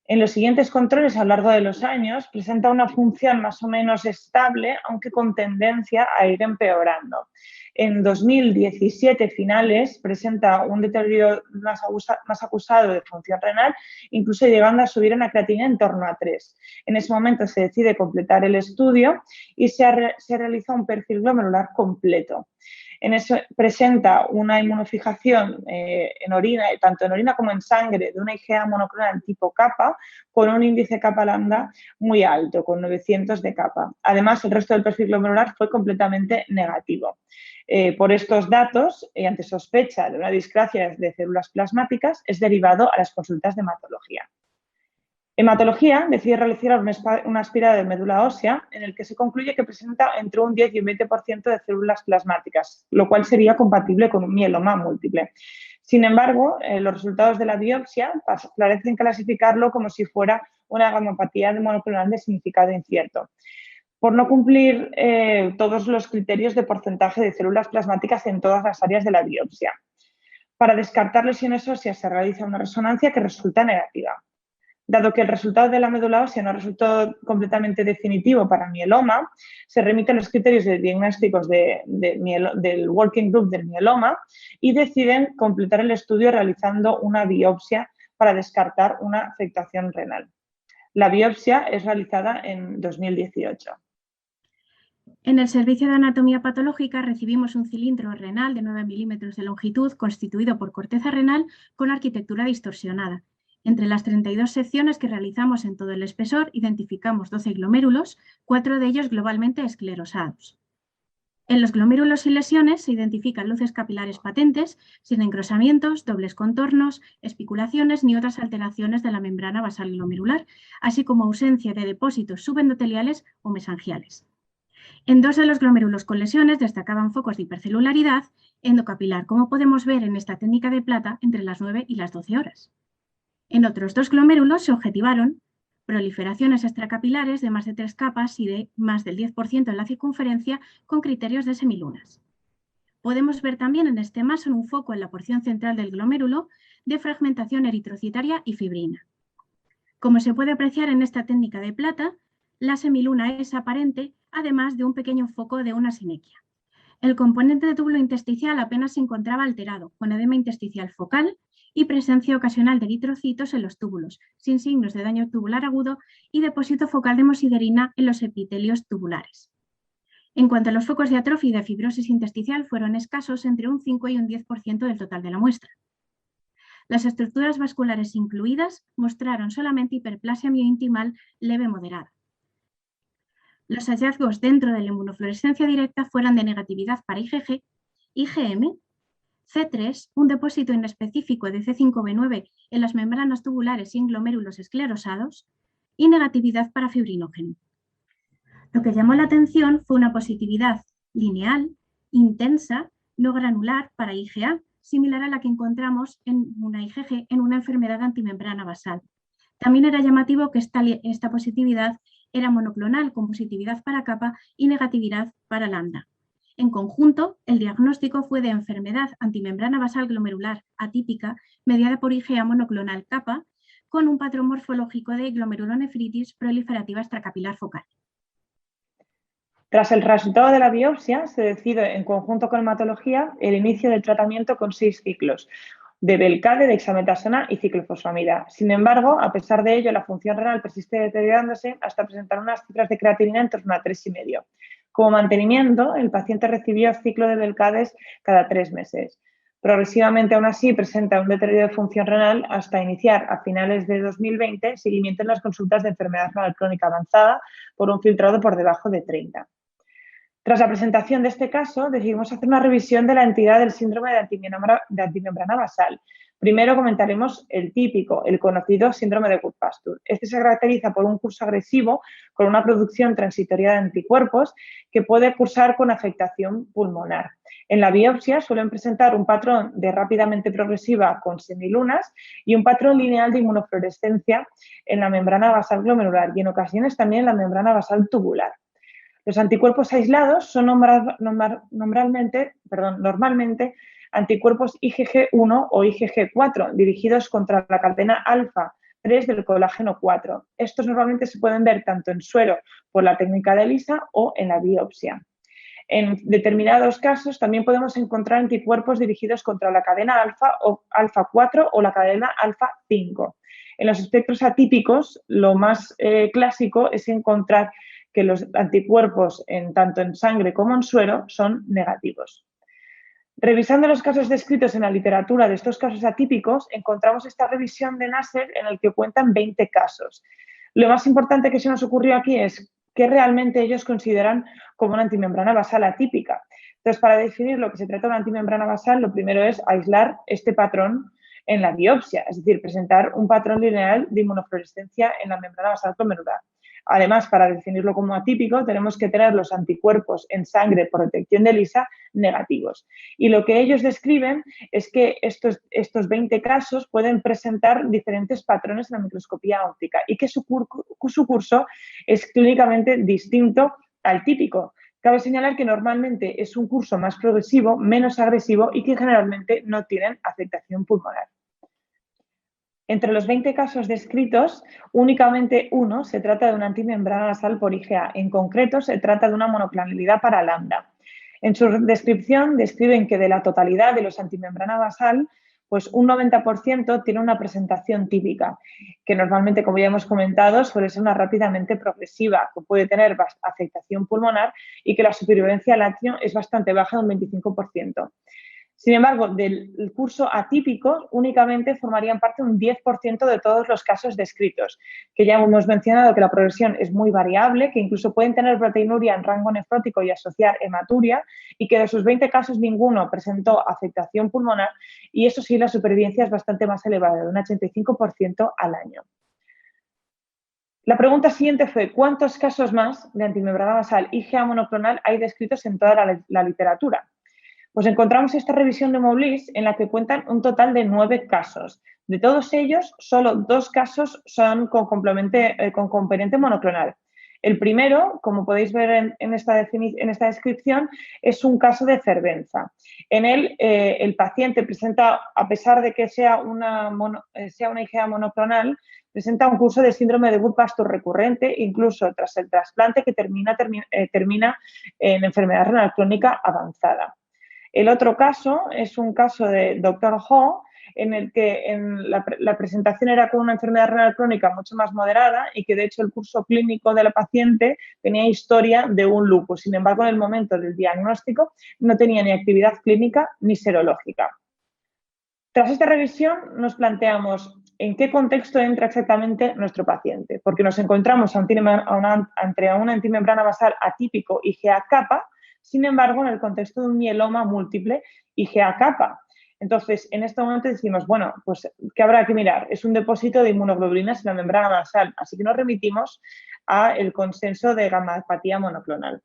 S4: En los siguientes controles a lo largo de los años presenta una función más o menos estable, aunque con tendencia a ir empeorando. En 2017 finales presenta un deterioro más acusado de función renal, incluso llegando a subir en la creatinina en torno a 3. En ese momento se decide completar el estudio y se realiza un perfil glomerular completo. En eso presenta una inmunofijación en orina, tanto en orina como en sangre, de una IgA monoclonal tipo kappa, con un índice kappa lambda muy alto, con 900 de kappa. Además, el resto del perfil glomerular fue completamente negativo. Por estos datos, y ante sospecha de una discrasia de células plasmáticas, es derivado a las consultas de hematología. Hematología decide realizar una aspirada de médula ósea en el que se concluye que presenta entre un 10 y un 20% de células plasmáticas, lo cual sería compatible con un mieloma múltiple. Sin embargo, los resultados de la biopsia parecen clasificarlo como si fuera una gamopatía monoclonal de significado incierto, por no cumplir todos los criterios de porcentaje de células plasmáticas en todas las áreas de la biopsia. Para descartar lesiones óseas se realiza una resonancia que resulta negativa. Dado que el resultado de la médula ósea no resultó completamente definitivo para mieloma, se remiten los criterios de diagnósticos del Working Group del mieloma y deciden completar el estudio realizando una biopsia para descartar una afectación renal. La biopsia es realizada en 2018.
S5: En el servicio de anatomía patológica recibimos un cilindro renal de 9 milímetros de longitud constituido por corteza renal con arquitectura distorsionada. Entre las 32 secciones que realizamos en todo el espesor, identificamos 12 glomérulos, 4 de ellos globalmente esclerosados. En los glomérulos sin lesiones se identifican luces capilares patentes, sin engrosamientos, dobles contornos, espiculaciones ni otras alteraciones de la membrana basal glomerular, así como ausencia de depósitos subendoteliales o mesangiales. En 2 de los glomérulos con lesiones destacaban focos de hipercelularidad endocapilar, como podemos ver en esta técnica de plata entre las 9 y las 12 horas. En otros 2 glomérulos se objetivaron proliferaciones extracapilares de más de 3 capas y de más del 10% en la circunferencia con criterios de semilunas. Podemos ver también en este mason un foco en la porción central del glomérulo de fragmentación eritrocitaria y fibrina. Como se puede apreciar en esta técnica de plata, la semiluna es aparente, además de un pequeño foco de una sinequia. El componente de túbulo intersticial apenas se encontraba alterado, con edema intersticial focal y presencia ocasional de eritrocitos en los túbulos, sin signos de daño tubular agudo y depósito focal de hemosiderina en los epitelios tubulares. En cuanto a los focos de atrofia y de fibrosis intersticial, fueron escasos, entre un 5 y un 10% del total de la muestra. Las estructuras vasculares incluidas mostraron solamente hiperplasia miointimal leve moderada. Los hallazgos dentro de la inmunofluorescencia directa fueron de negatividad para IgG, IgM, C3, un depósito inespecífico de C5b9 en las membranas tubulares y en glomérulos esclerosados, y negatividad para fibrinógeno. Lo que llamó la atención fue una positividad lineal, intensa, no granular para IgA, similar a la que encontramos en una IgG en una enfermedad antimembrana basal. También era llamativo que esta positividad era monoclonal, con positividad para kappa y negatividad para lambda. En conjunto, el diagnóstico fue de enfermedad antimembrana basal glomerular atípica mediada por IgA monoclonal kappa, con un patrón morfológico de glomerulonefritis proliferativa extracapilar focal.
S4: Tras el resultado de la biopsia, se decide, en conjunto con hematología, el inicio del tratamiento con 6 ciclos de Velcade, dexametasona y ciclofosfamida. Sin embargo, a pesar de ello, la función renal persiste deteriorándose hasta presentar unas cifras de creatinina en torno a 3,5. Como mantenimiento, el paciente recibió ciclo de Velcades cada 3 meses. Progresivamente, aún así, presenta un deterioro de función renal hasta iniciar a finales de 2020 seguimiento en las consultas de enfermedad renal crónica avanzada por un filtrado por debajo de 30. Tras la presentación de este caso, decidimos hacer una revisión de la entidad del síndrome de antimembrana basal. Primero comentaremos el típico, el conocido síndrome de Goodpasture. Este se caracteriza por un curso agresivo con una producción transitoria de anticuerpos que puede cursar con afectación pulmonar. En la biopsia suelen presentar un patrón de rápidamente progresiva con semilunas y un patrón lineal de inmunofluorescencia en la membrana basal glomerular y en ocasiones también en la membrana basal tubular. Los anticuerpos aislados son normalmente anticuerpos IgG1 o IgG4 dirigidos contra la cadena alfa 3 del colágeno 4. Estos normalmente se pueden ver tanto en suero por la técnica de ELISA o en la biopsia. En determinados casos también podemos encontrar anticuerpos dirigidos contra la cadena alfa o alfa 4 o la cadena alfa 5. En los espectros atípicos, lo más clásico es encontrar que los anticuerpos tanto en sangre como en suero son negativos. Revisando los casos descritos en la literatura de estos casos atípicos, encontramos esta revisión de Nasser en el que cuentan 20 casos. Lo más importante que se nos ocurrió aquí es qué realmente ellos consideran como una antimembrana basal atípica. Entonces, para definir lo que se trata de una antimembrana basal, lo primero es aislar este patrón en la biopsia, es decir, presentar un patrón lineal de inmunofluorescencia en la membrana basal glomerular. Además, para definirlo como atípico, tenemos que tener los anticuerpos en sangre por detección de ELISA negativos. Y lo que ellos describen es que estos 20 casos pueden presentar diferentes patrones en la microscopía óptica y que su curso es clínicamente distinto al típico. Cabe señalar que normalmente es un curso más progresivo, menos agresivo y que generalmente no tienen afectación pulmonar. Entre los 20 casos descritos, únicamente uno se trata de una antimembrana basal por IgA. En concreto, se trata de una monoclonalidad para lambda. En su descripción describen que de la totalidad de los antimembrana basal, pues un 90% tiene una presentación típica, que normalmente, como ya hemos comentado, suele ser una rápidamente progresiva, que puede tener afectación pulmonar y que la supervivencia al latio es bastante baja, de un 25%. Sin embargo, del curso atípico únicamente formarían parte un 10% de todos los casos descritos, que ya hemos mencionado que la progresión es muy variable, que incluso pueden tener proteinuria en rango nefrótico y asociar hematuria, y que de sus 20 casos ninguno presentó afectación pulmonar, y eso sí, la supervivencia es bastante más elevada, de un 85% al año. La pregunta siguiente fue, ¿cuántos casos más de antimembrana basal IgA monoclonal hay descritos en toda la literatura? Pues encontramos esta revisión de Moulis en la que cuentan un total de 9 casos. De todos ellos, solo 2 casos son con componente monoclonal. El primero, como podéis ver en esta descripción, es un caso de fervenza. En él, el paciente presenta, a pesar de que sea una IgA monoclonal, presenta un curso de síndrome de Wood-Pastur recurrente, incluso tras el trasplante, que termina en enfermedad renal crónica avanzada. El otro caso es un caso de Dr. Ho, en el que la presentación era con una enfermedad renal crónica mucho más moderada y que, de hecho, el curso clínico de la paciente tenía historia de un lupus. Sin embargo, en el momento del diagnóstico no tenía ni actividad clínica ni serológica. Tras esta revisión, nos planteamos en qué contexto entra exactamente nuestro paciente, porque nos encontramos ante una antimembrana basal atípico IgA-kappa, sin embargo, en el contexto de un mieloma múltiple IgA-kappa. Entonces, en este momento decimos, bueno, pues, ¿qué habrá que mirar? Es un depósito de inmunoglobulinas en la membrana basal, así que nos remitimos al consenso de gammapatía monoclonal.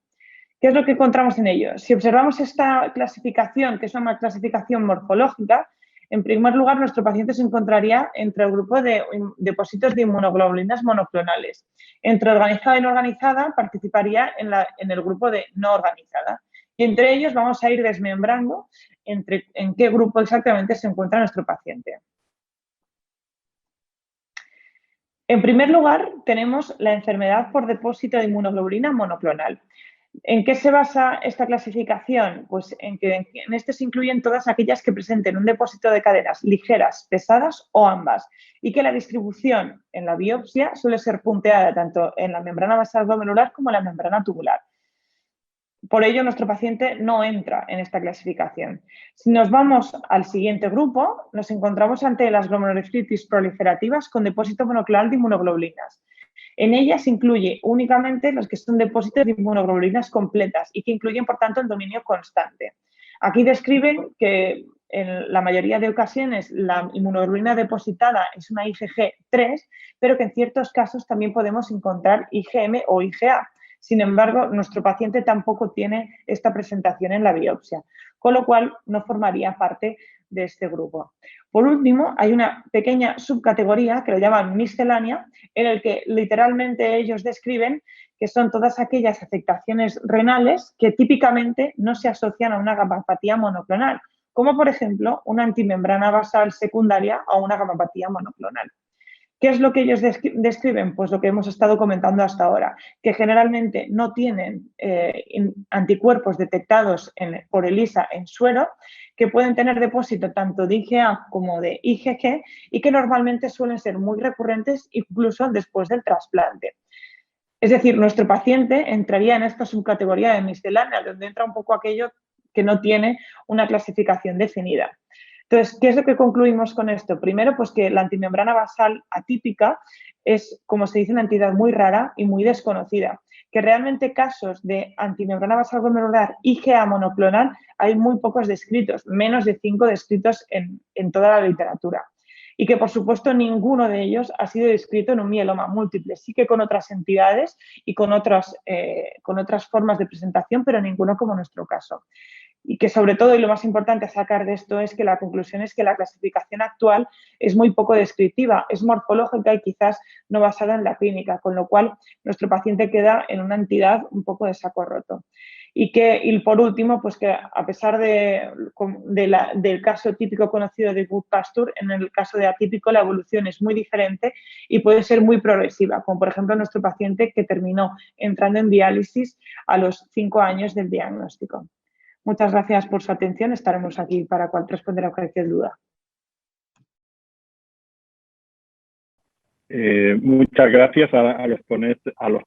S4: ¿Qué es lo que encontramos en ello? Si observamos esta clasificación, que es una clasificación morfológica, en primer lugar, nuestro paciente se encontraría entre el grupo de depósitos de inmunoglobulinas monoclonales. Entre organizada y no organizada participaría en el grupo de no organizada. Y entre ellos vamos a ir desmembrando en qué grupo exactamente se encuentra nuestro paciente. En primer lugar, tenemos la enfermedad por depósito de inmunoglobulina monoclonal. ¿En qué se basa esta clasificación? Pues en que en este se incluyen todas aquellas que presenten un depósito de cadenas ligeras, pesadas o ambas, y que la distribución en la biopsia suele ser punteada tanto en la membrana basal glomerular como en la membrana tubular. Por ello, nuestro paciente no entra en esta clasificación. Si nos vamos al siguiente grupo, nos encontramos ante las glomerulonefritis proliferativas con depósito monoclonal de inmunoglobulinas. En ellas incluye únicamente los que son depósitos de inmunoglobulinas completas y que incluyen, por tanto, el dominio constante. Aquí describen que en la mayoría de ocasiones la inmunoglobulina depositada es una IgG3, pero que en ciertos casos también podemos encontrar IgM o IgA. Sin embargo, nuestro paciente tampoco tiene esta presentación en la biopsia, con lo cual no formaría parte de este grupo. Por último, hay una pequeña subcategoría que lo llaman miscelánea, en el que literalmente ellos describen que son todas aquellas afectaciones renales que típicamente no se asocian a una gammapatía monoclonal, como por ejemplo una antimembrana basal secundaria o una gammapatía monoclonal. ¿Qué es lo que ellos describen? Pues lo que hemos estado comentando hasta ahora, que generalmente no tienen anticuerpos detectados por ELISA en suero, que pueden tener depósito tanto de IgA como de IgG y que normalmente suelen ser muy recurrentes incluso después del trasplante. Es decir, nuestro paciente entraría en esta subcategoría de miscelánea, donde entra un poco aquello que no tiene una clasificación definida. Entonces, ¿qué es lo que concluimos con esto? Primero, pues que la antimembrana basal atípica es, como se dice, una entidad muy rara y muy desconocida. Que realmente casos de antimembrana basal glomerular IgA monoclonal hay muy pocos descritos, menos de 5 descritos en toda la literatura. Y que, por supuesto, ninguno de ellos ha sido descrito en un mieloma múltiple. Sí que con otras entidades y con otras formas de presentación, pero ninguno como nuestro caso. Y que sobre todo, y lo más importante a sacar de esto, es que la conclusión es que la clasificación actual es muy poco descriptiva, es morfológica y quizás no basada en la clínica, con lo cual nuestro paciente queda en una entidad un poco de saco roto. Y por último, pues que a pesar del caso típico conocido de Wood-Pastur, en el caso de atípico la evolución es muy diferente y puede ser muy progresiva, como por ejemplo nuestro paciente que terminó entrando en diálisis a los 5 años del diagnóstico. Muchas gracias por su atención. Estaremos aquí para responder a cualquier duda.
S1: Muchas gracias a los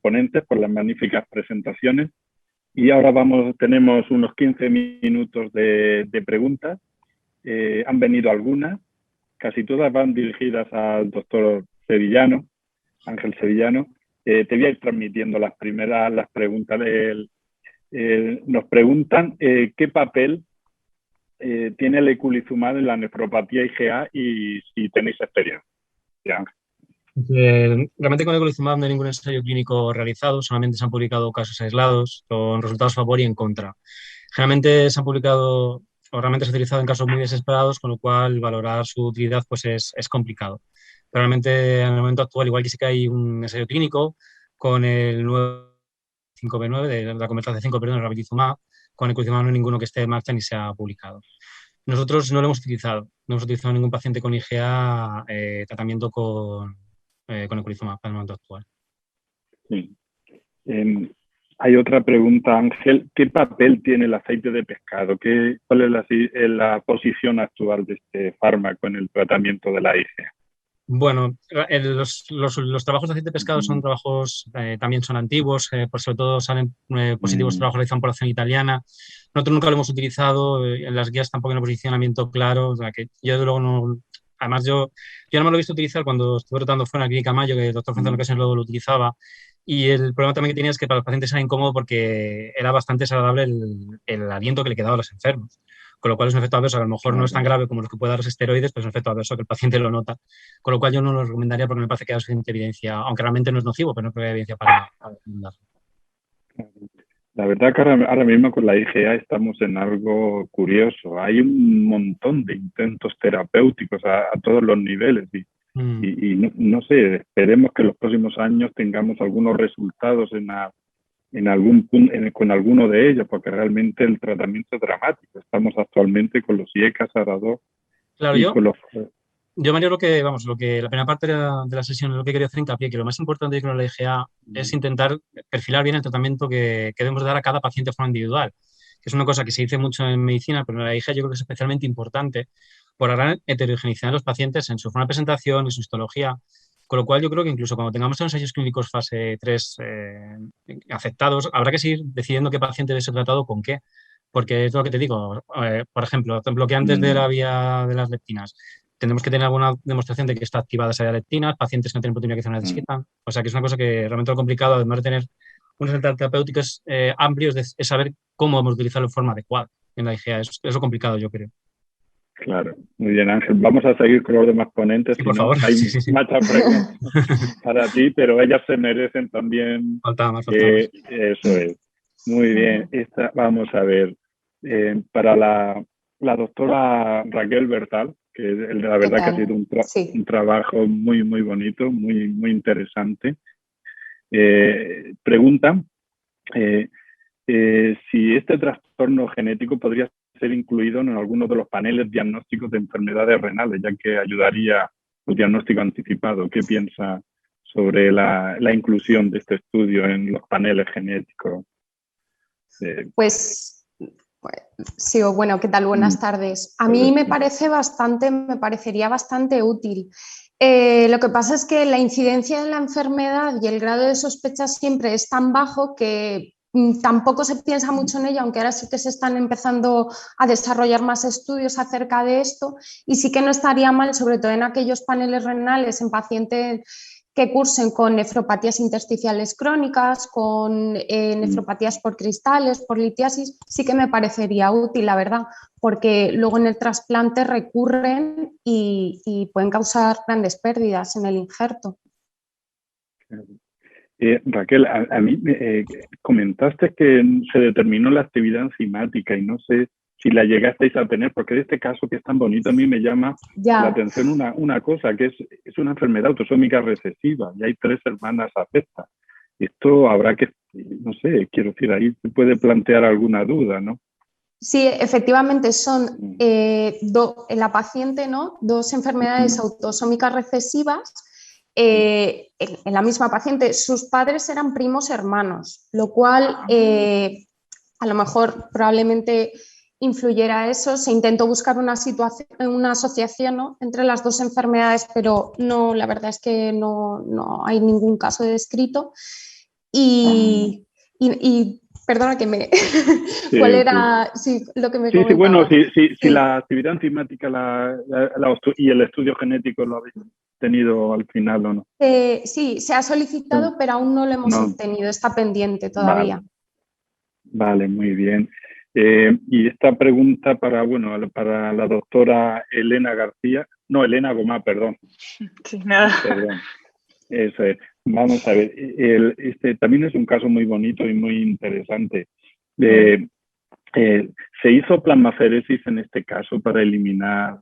S1: ponentes por las magníficas presentaciones. Y ahora tenemos unos 15 minutos de preguntas. Han venido algunas, casi todas van dirigidas al doctor Sevillano, Ángel Sevillano. Te voy a ir transmitiendo las preguntas de él. Nos preguntan qué papel tiene el eculizumab en la nefropatía IgA y si tenéis experiencia.
S6: Realmente con el eculizumab no hay ningún ensayo clínico realizado, solamente se han publicado casos aislados con resultados a favor y en contra. Generalmente se han publicado o realmente se ha utilizado en casos muy desesperados, con lo cual valorar su utilidad pues es complicado. Pero realmente en el momento actual, igual que sí que hay un ensayo clínico, con el 5B9, de la convertase 5, perdón, el Ravulizumab. Con eculizumab no hay ninguno que esté en marcha ni se ha publicado. Nosotros no lo hemos utilizado. No hemos utilizado ningún paciente con IgA tratamiento con eculizumab para el momento actual.
S1: Sí. Hay otra pregunta, Ángel. ¿Qué papel tiene el aceite de pescado? ¿Cuál es la posición actual de este fármaco en el tratamiento de la IgA?
S6: Bueno, los trabajos de aceite de pescado son trabajos, también son antiguos, por sobre todo salen positivos trabajos realizados por la acción italiana. Nosotros nunca lo hemos utilizado, en las guías tampoco hay un posicionamiento claro, o sea que yo desde luego no... Además, yo no me lo he visto utilizar cuando estuve rotando fuera en la Clínica Mayo, que el doctor Francisco Ocasión lo utilizaba, y el problema también que tenía es que para los pacientes era incómodo porque era bastante desagradable el aliento que le quedaba a los enfermos. Con lo cual es un efecto adverso que a lo mejor no es tan grave como los que puede dar los esteroides, pero es un efecto adverso que el paciente lo nota. Con lo cual yo no lo recomendaría porque me parece que hay suficiente evidencia, aunque realmente no es nocivo, pero no creo que haya evidencia para recomendarlo.
S1: La verdad que ahora mismo con la IgA estamos en algo curioso. Hay un montón de intentos terapéuticos a todos los niveles y no sé, esperemos que en los próximos años tengamos algunos resultados con alguno de ellos, porque realmente el tratamiento es dramático. Estamos actualmente con los IECA, SARA-2
S6: Claro,
S1: y con los...
S6: Yo, Mario, la primera parte de la sesión, lo que quería hacer hincapié, que lo más importante con la IgA es intentar perfilar bien el tratamiento que debemos dar a cada paciente de forma individual, que es una cosa que se dice mucho en medicina, pero en la IgA yo creo que es especialmente importante por la gran heterogeneidad de los pacientes en su forma de presentación, en su histología, con lo cual yo creo que incluso cuando tengamos ensayos clínicos fase 3 aceptados, habrá que seguir decidiendo qué paciente debe ser tratado con qué. Porque es lo que te digo, por ejemplo, bloqueantes de la vía de las leptinas. Tendremos que tener alguna demostración de que está activada esa vía de leptinas, pacientes que no tienen proteína que se necesitan. O sea que es una cosa que realmente lo complicado, además de tener unos resultados terapéuticos amplios, es saber cómo vamos a utilizarlo de forma adecuada en la IgA. Es lo complicado, yo creo.
S1: Claro, muy bien, Ángel. Vamos a seguir con los demás ponentes.
S6: Sí, por favor.
S1: Hay
S6: Sí.
S1: muchas preguntas para ti, pero ellas se merecen también.
S6: Faltaba más.
S1: Eso es. Muy bien. Vamos a ver. Para la doctora Raquel Bertal, que la verdad que ha sido un trabajo muy, muy bonito, muy, muy interesante. Pregunta si este trastorno genético podría ser incluido en alguno de los paneles diagnósticos de enfermedades renales, ya que ayudaría al diagnóstico anticipado. ¿Qué piensa sobre la inclusión de este estudio en los paneles genéticos?
S7: Pues sí, bueno, ¿qué tal? Buenas tardes. A mí me parecería bastante útil. Lo que pasa es que la incidencia de la enfermedad y el grado de sospecha siempre es tan bajo que tampoco se piensa mucho en ello, aunque ahora sí que se están empezando a desarrollar más estudios acerca de esto, y sí que no estaría mal, sobre todo en aquellos paneles renales en pacientes que cursen con nefropatías intersticiales crónicas, con nefropatías por cristales, por litiasis, sí que me parecería útil, la verdad, porque luego en el trasplante recurren y pueden causar grandes pérdidas en el injerto.
S1: Raquel, a mí comentaste que se determinó la actividad enzimática y no sé si la llegasteis a tener, porque de este caso que es tan bonito a mí me llama la atención una cosa, que es una enfermedad autosómica recesiva y hay 3 hermanas afectas. Esto habrá que, no sé, quiero decir, ahí se puede plantear alguna duda, ¿no?
S7: Sí, efectivamente son en la paciente, ¿no? 2 enfermedades autosómicas recesivas. En la misma paciente, sus padres eran primos hermanos, lo cual a lo mejor probablemente influyera eso. Se intentó buscar una asociación, ¿no?, entre las 2 enfermedades, pero no, la verdad es que no hay ningún caso descrito. Y perdona que me...
S1: Sí,
S7: ¿Cuál era lo que me
S1: comentabas? Sí, bueno, si la actividad enzimática y el estudio genético lo habéis tenido al final o no.
S7: Sí, se ha solicitado, pero aún no lo hemos obtenido, está pendiente todavía.
S1: Vale, muy bien. Y esta pregunta para la doctora Elena Gomá, perdón.
S4: Sí, nada.
S1: Perdón. Eso es. Vamos a ver, también es un caso muy bonito y muy interesante. Se hizo plasmaferesis en este caso para eliminar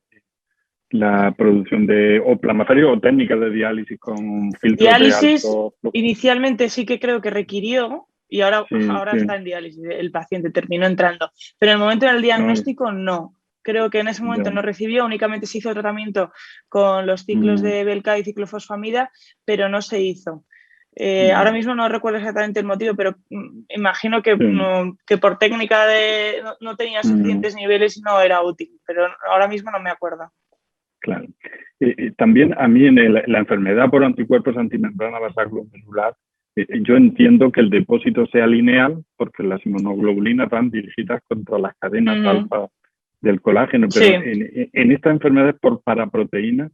S1: la producción de o plasmaférico o técnicas de diálisis con filtros
S4: Diálisis,
S1: de alto flujo.
S4: inicialmente sí que creo que requirió y ahora
S1: Sí.
S4: está en diálisis, el paciente terminó entrando. Pero en el momento del diagnóstico no. Creo que en ese momento no recibió, únicamente se hizo tratamiento con los ciclos de Belka y ciclofosfamida, pero no se hizo. Ahora mismo no recuerdo exactamente el motivo, pero imagino que, que por técnica no tenía suficientes niveles y no era útil, pero ahora mismo no me acuerdo.
S1: Claro. También a mí en la enfermedad por anticuerpos antimembrana basal glomerular, yo entiendo que el depósito sea lineal porque las inmunoglobulinas van dirigidas contra las cadenas alfa del colágeno, pero en esta enfermedad por paraproteína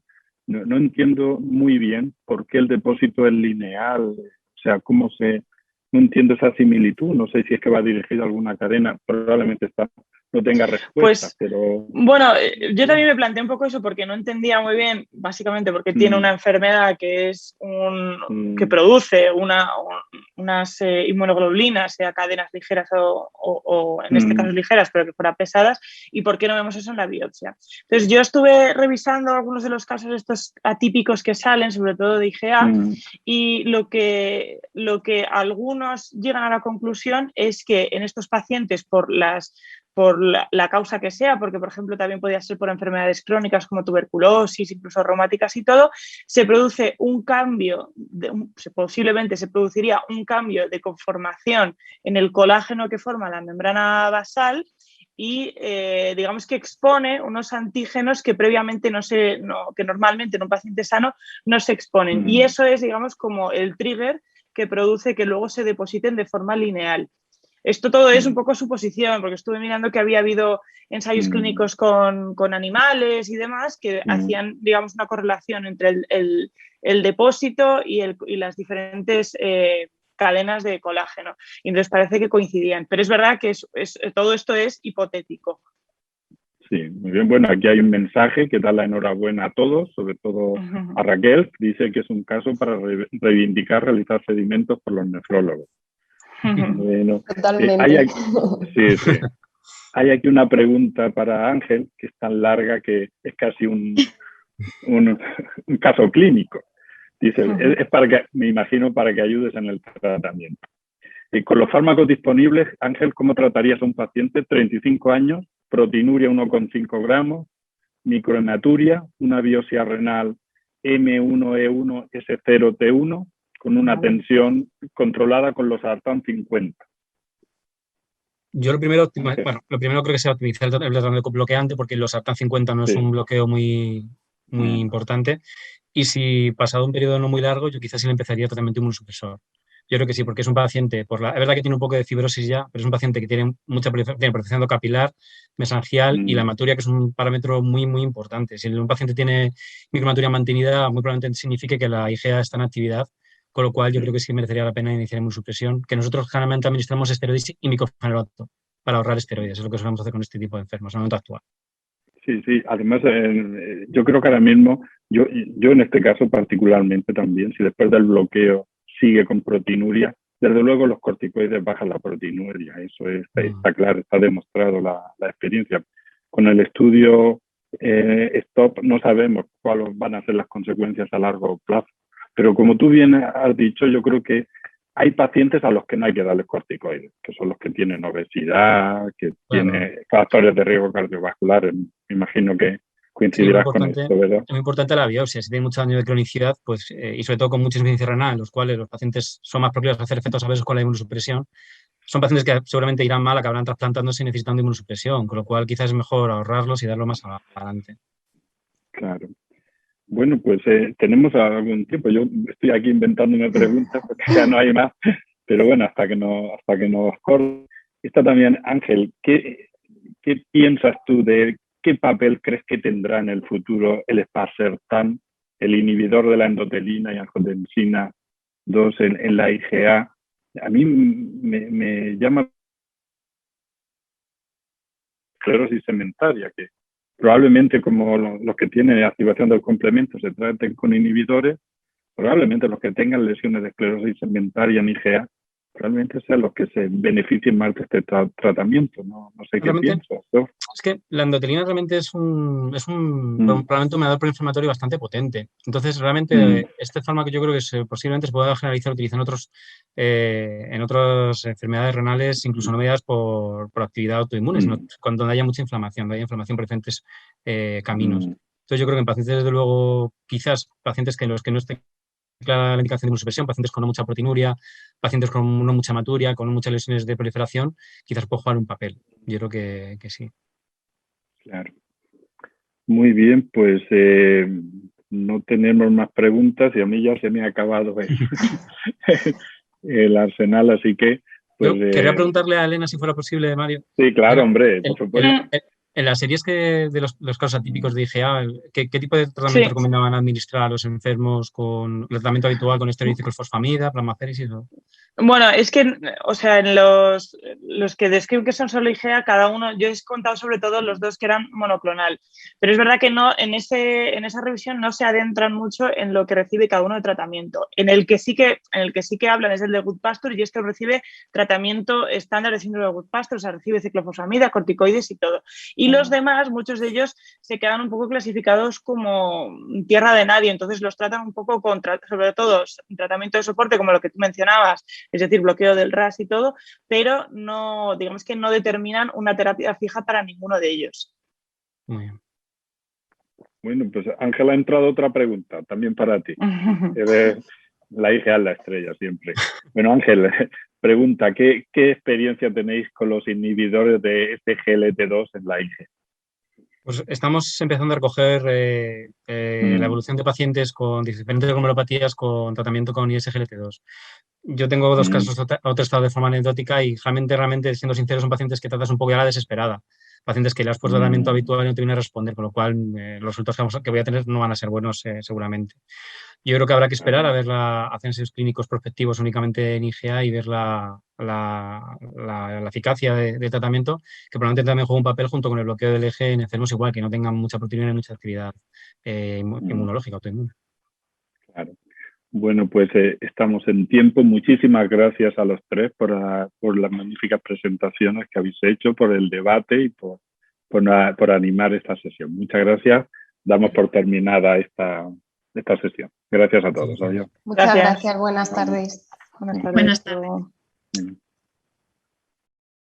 S1: no entiendo muy bien por qué el depósito es lineal, o sea, no entiendo esa similitud, no sé si es que va dirigido a alguna cadena, probablemente no tenga respuesta,
S4: pues,
S1: pero...
S4: Bueno, yo también me planteé un poco eso porque no entendía muy bien, básicamente porque tiene una enfermedad que es que produce unas inmunoglobulinas, sea cadenas ligeras o en este caso ligeras, pero que fueran pesadas, y por qué no vemos eso en la biopsia. Entonces yo estuve revisando algunos de los casos estos atípicos que salen, sobre todo de IgA, y lo que algunos llegan a la conclusión es que en estos pacientes por la causa que sea, porque por ejemplo también podría ser por enfermedades crónicas como tuberculosis, incluso reumáticas y todo, se produce un cambio, posiblemente se produciría un cambio de conformación en el colágeno que forma la membrana basal y digamos que expone unos antígenos que previamente que normalmente en un paciente sano no se exponen. Y eso es, digamos, como el trigger que produce que luego se depositen de forma lineal. Esto todo es un poco suposición, porque estuve mirando que había habido ensayos clínicos con animales y demás que hacían, digamos, una correlación entre el depósito y las diferentes cadenas de colágeno. Y entonces parece que coincidían. Pero es verdad que todo esto es hipotético.
S1: Sí, muy bien. Bueno, aquí hay un mensaje que da la enhorabuena a todos, sobre todo a Raquel, dice que es un caso para reivindicar realizar sedimentos por los nefrólogos. Bueno,
S7: Totalmente.
S1: Hay aquí una pregunta para Ángel, que es tan larga que es casi un caso clínico. Dice, es para que, me imagino, para que ayudes en el tratamiento. Y con los fármacos disponibles, Ángel, ¿cómo tratarías a un paciente? 35 años, proteinuria 1,5 gramos, microhematuria, una biopsia renal M1E1S0T1 con una tensión controlada con los sartán 50.
S6: Yo lo primero creo que sea optimizar el tratamiento bloqueante porque los sartán 50 no es un bloqueo muy importante y si pasado un periodo no muy largo yo quizás sí le empezaría tratamiento inmunosupresor. Yo creo que sí, porque es un paciente, es verdad que tiene un poco de fibrosis ya, pero es un paciente que tiene tiene protección capilar, mesangial y la hematuria, que es un parámetro muy, muy importante. Si un paciente tiene microhematuria mantenida, muy probablemente signifique que la IgA está en actividad, con lo cual yo creo que sí merecería la pena iniciar inmunosupresión, que nosotros generalmente administramos esteroides y micofenolato para ahorrar esteroides, es lo que solemos hacer con este tipo de enfermos en el momento actual.
S1: Sí, además yo creo que ahora mismo, yo en este caso particularmente también, si después del bloqueo sigue con proteinuria, desde luego los corticoides bajan la proteinuria, eso está claro, está demostrado la experiencia. Con el estudio STOP no sabemos cuáles van a ser las consecuencias a largo plazo, pero como tú bien has dicho, yo creo que hay pacientes a los que no hay que darles corticoides, que son los que tienen obesidad, que tienen factores de riesgo cardiovasculares. Me imagino que coincidirás con esto, ¿verdad?
S6: Es muy importante la biopsia. Si tiene muchos años de cronicidad, pues, y sobre todo con mucha insuficiencia renal, en los cuales los pacientes son más proclives a hacer efectos adversos con la inmunosupresión, son pacientes que seguramente irán mal, acabarán trasplantándose y necesitando inmunosupresión, con lo cual quizás es mejor ahorrarlos y darlo más adelante.
S1: Claro. Bueno, pues tenemos algún tiempo. Yo estoy aquí inventándome preguntas porque ya no hay más, pero bueno, hasta que nos corte. Está también, Ángel, ¿qué piensas tú de qué papel crees que tendrá en el futuro el Spassertan, el inhibidor de la endotelina y angiotensina 2 en la IgA? A mí me llama esclerosis segmentaria, que probablemente como los que tienen activación del complemento se traten con inhibidores, probablemente los que tengan lesiones de esclerosis segmentaria en IgA realmente sean los que se beneficien más de este tratamiento. No sé qué piensas, ¿no?
S6: Es que la endotelina realmente es probablemente un mediador proinflamatorio bastante potente. Entonces, realmente, este fármaco yo creo que posiblemente se pueda generalizar utilizando en otras enfermedades renales, incluso no mediadas por actividad autoinmune, sino cuando haya mucha inflamación, donde haya inflamación por diferentes caminos. Entonces, yo creo que en pacientes, desde luego, quizás pacientes que en los que no esté clara la indicación de inmunosupresión, pacientes con no mucha proteinuria, pacientes con no mucha hematuria, con no muchas lesiones de proliferación, quizás puede jugar un papel. Yo creo que sí.
S1: Claro. Muy bien, pues no tenemos más preguntas y a mí ya se me ha acabado el arsenal, así que... Pues,
S6: yo quería preguntarle a Elena si fuera posible, Mario.
S1: Sí, claro, hombre, por supuesto.
S6: En las series de los casos atípicos de IgA, ¿qué tipo de tratamiento recomendaban administrar a los enfermos con el tratamiento habitual con esteroides y fosfamida, plasmaféresis?
S4: Bueno, es que, o sea, en los que describen que son solo IgA, cada uno, yo he contado sobre todo los dos que eran monoclonal, pero es verdad que no, en esa revisión no se adentran mucho en lo que recibe cada uno de tratamiento. En el que sí que hablan es el de Goodpasture, y este recibe tratamiento estándar de síndrome de Goodpasture, o sea, recibe ciclofosfamida, corticoides y todo. Y los demás, muchos de ellos se quedan un poco clasificados como tierra de nadie, entonces los tratan un poco sobre todo tratamiento de soporte, como lo que tú mencionabas, es decir, bloqueo del RAS y todo, pero no, digamos que no determinan una terapia fija para ninguno de ellos.
S6: Muy bien.
S1: Bueno, pues Ángela, ha entrado otra pregunta, también para ti. La IgA es la estrella siempre. Bueno, Ángel, pregunta, ¿qué experiencia tenéis con los inhibidores de este GLT2 en la IgA?
S6: Pues estamos empezando a recoger la evolución de pacientes con diferentes glomerulopatías con tratamiento con ISGLT2. Yo tengo dos casos autoestados de forma anecdótica y realmente, siendo sincero, son pacientes que tratas un poco a la desesperada. Pacientes que le has puesto tratamiento habitual y no te viene a responder, con lo cual los resultados que voy a tener no van a ser buenos seguramente. Yo creo que habrá que esperar a ver hacer ensayos clínicos prospectivos únicamente en IgA y ver la eficacia de tratamiento, que probablemente también juega un papel junto con el bloqueo del eje en enfermos igual, que no tengan mucha proteína y mucha actividad inmunológica autoinmune.
S1: Claro. Bueno, pues estamos en tiempo. Muchísimas gracias a los tres por las magníficas presentaciones que habéis hecho, por el debate y por animar esta sesión. Muchas gracias. Damos por terminada esta sesión. Gracias a todos. Adiós.
S7: Muchas gracias. Buenas tardes.
S4: Buenas tardes.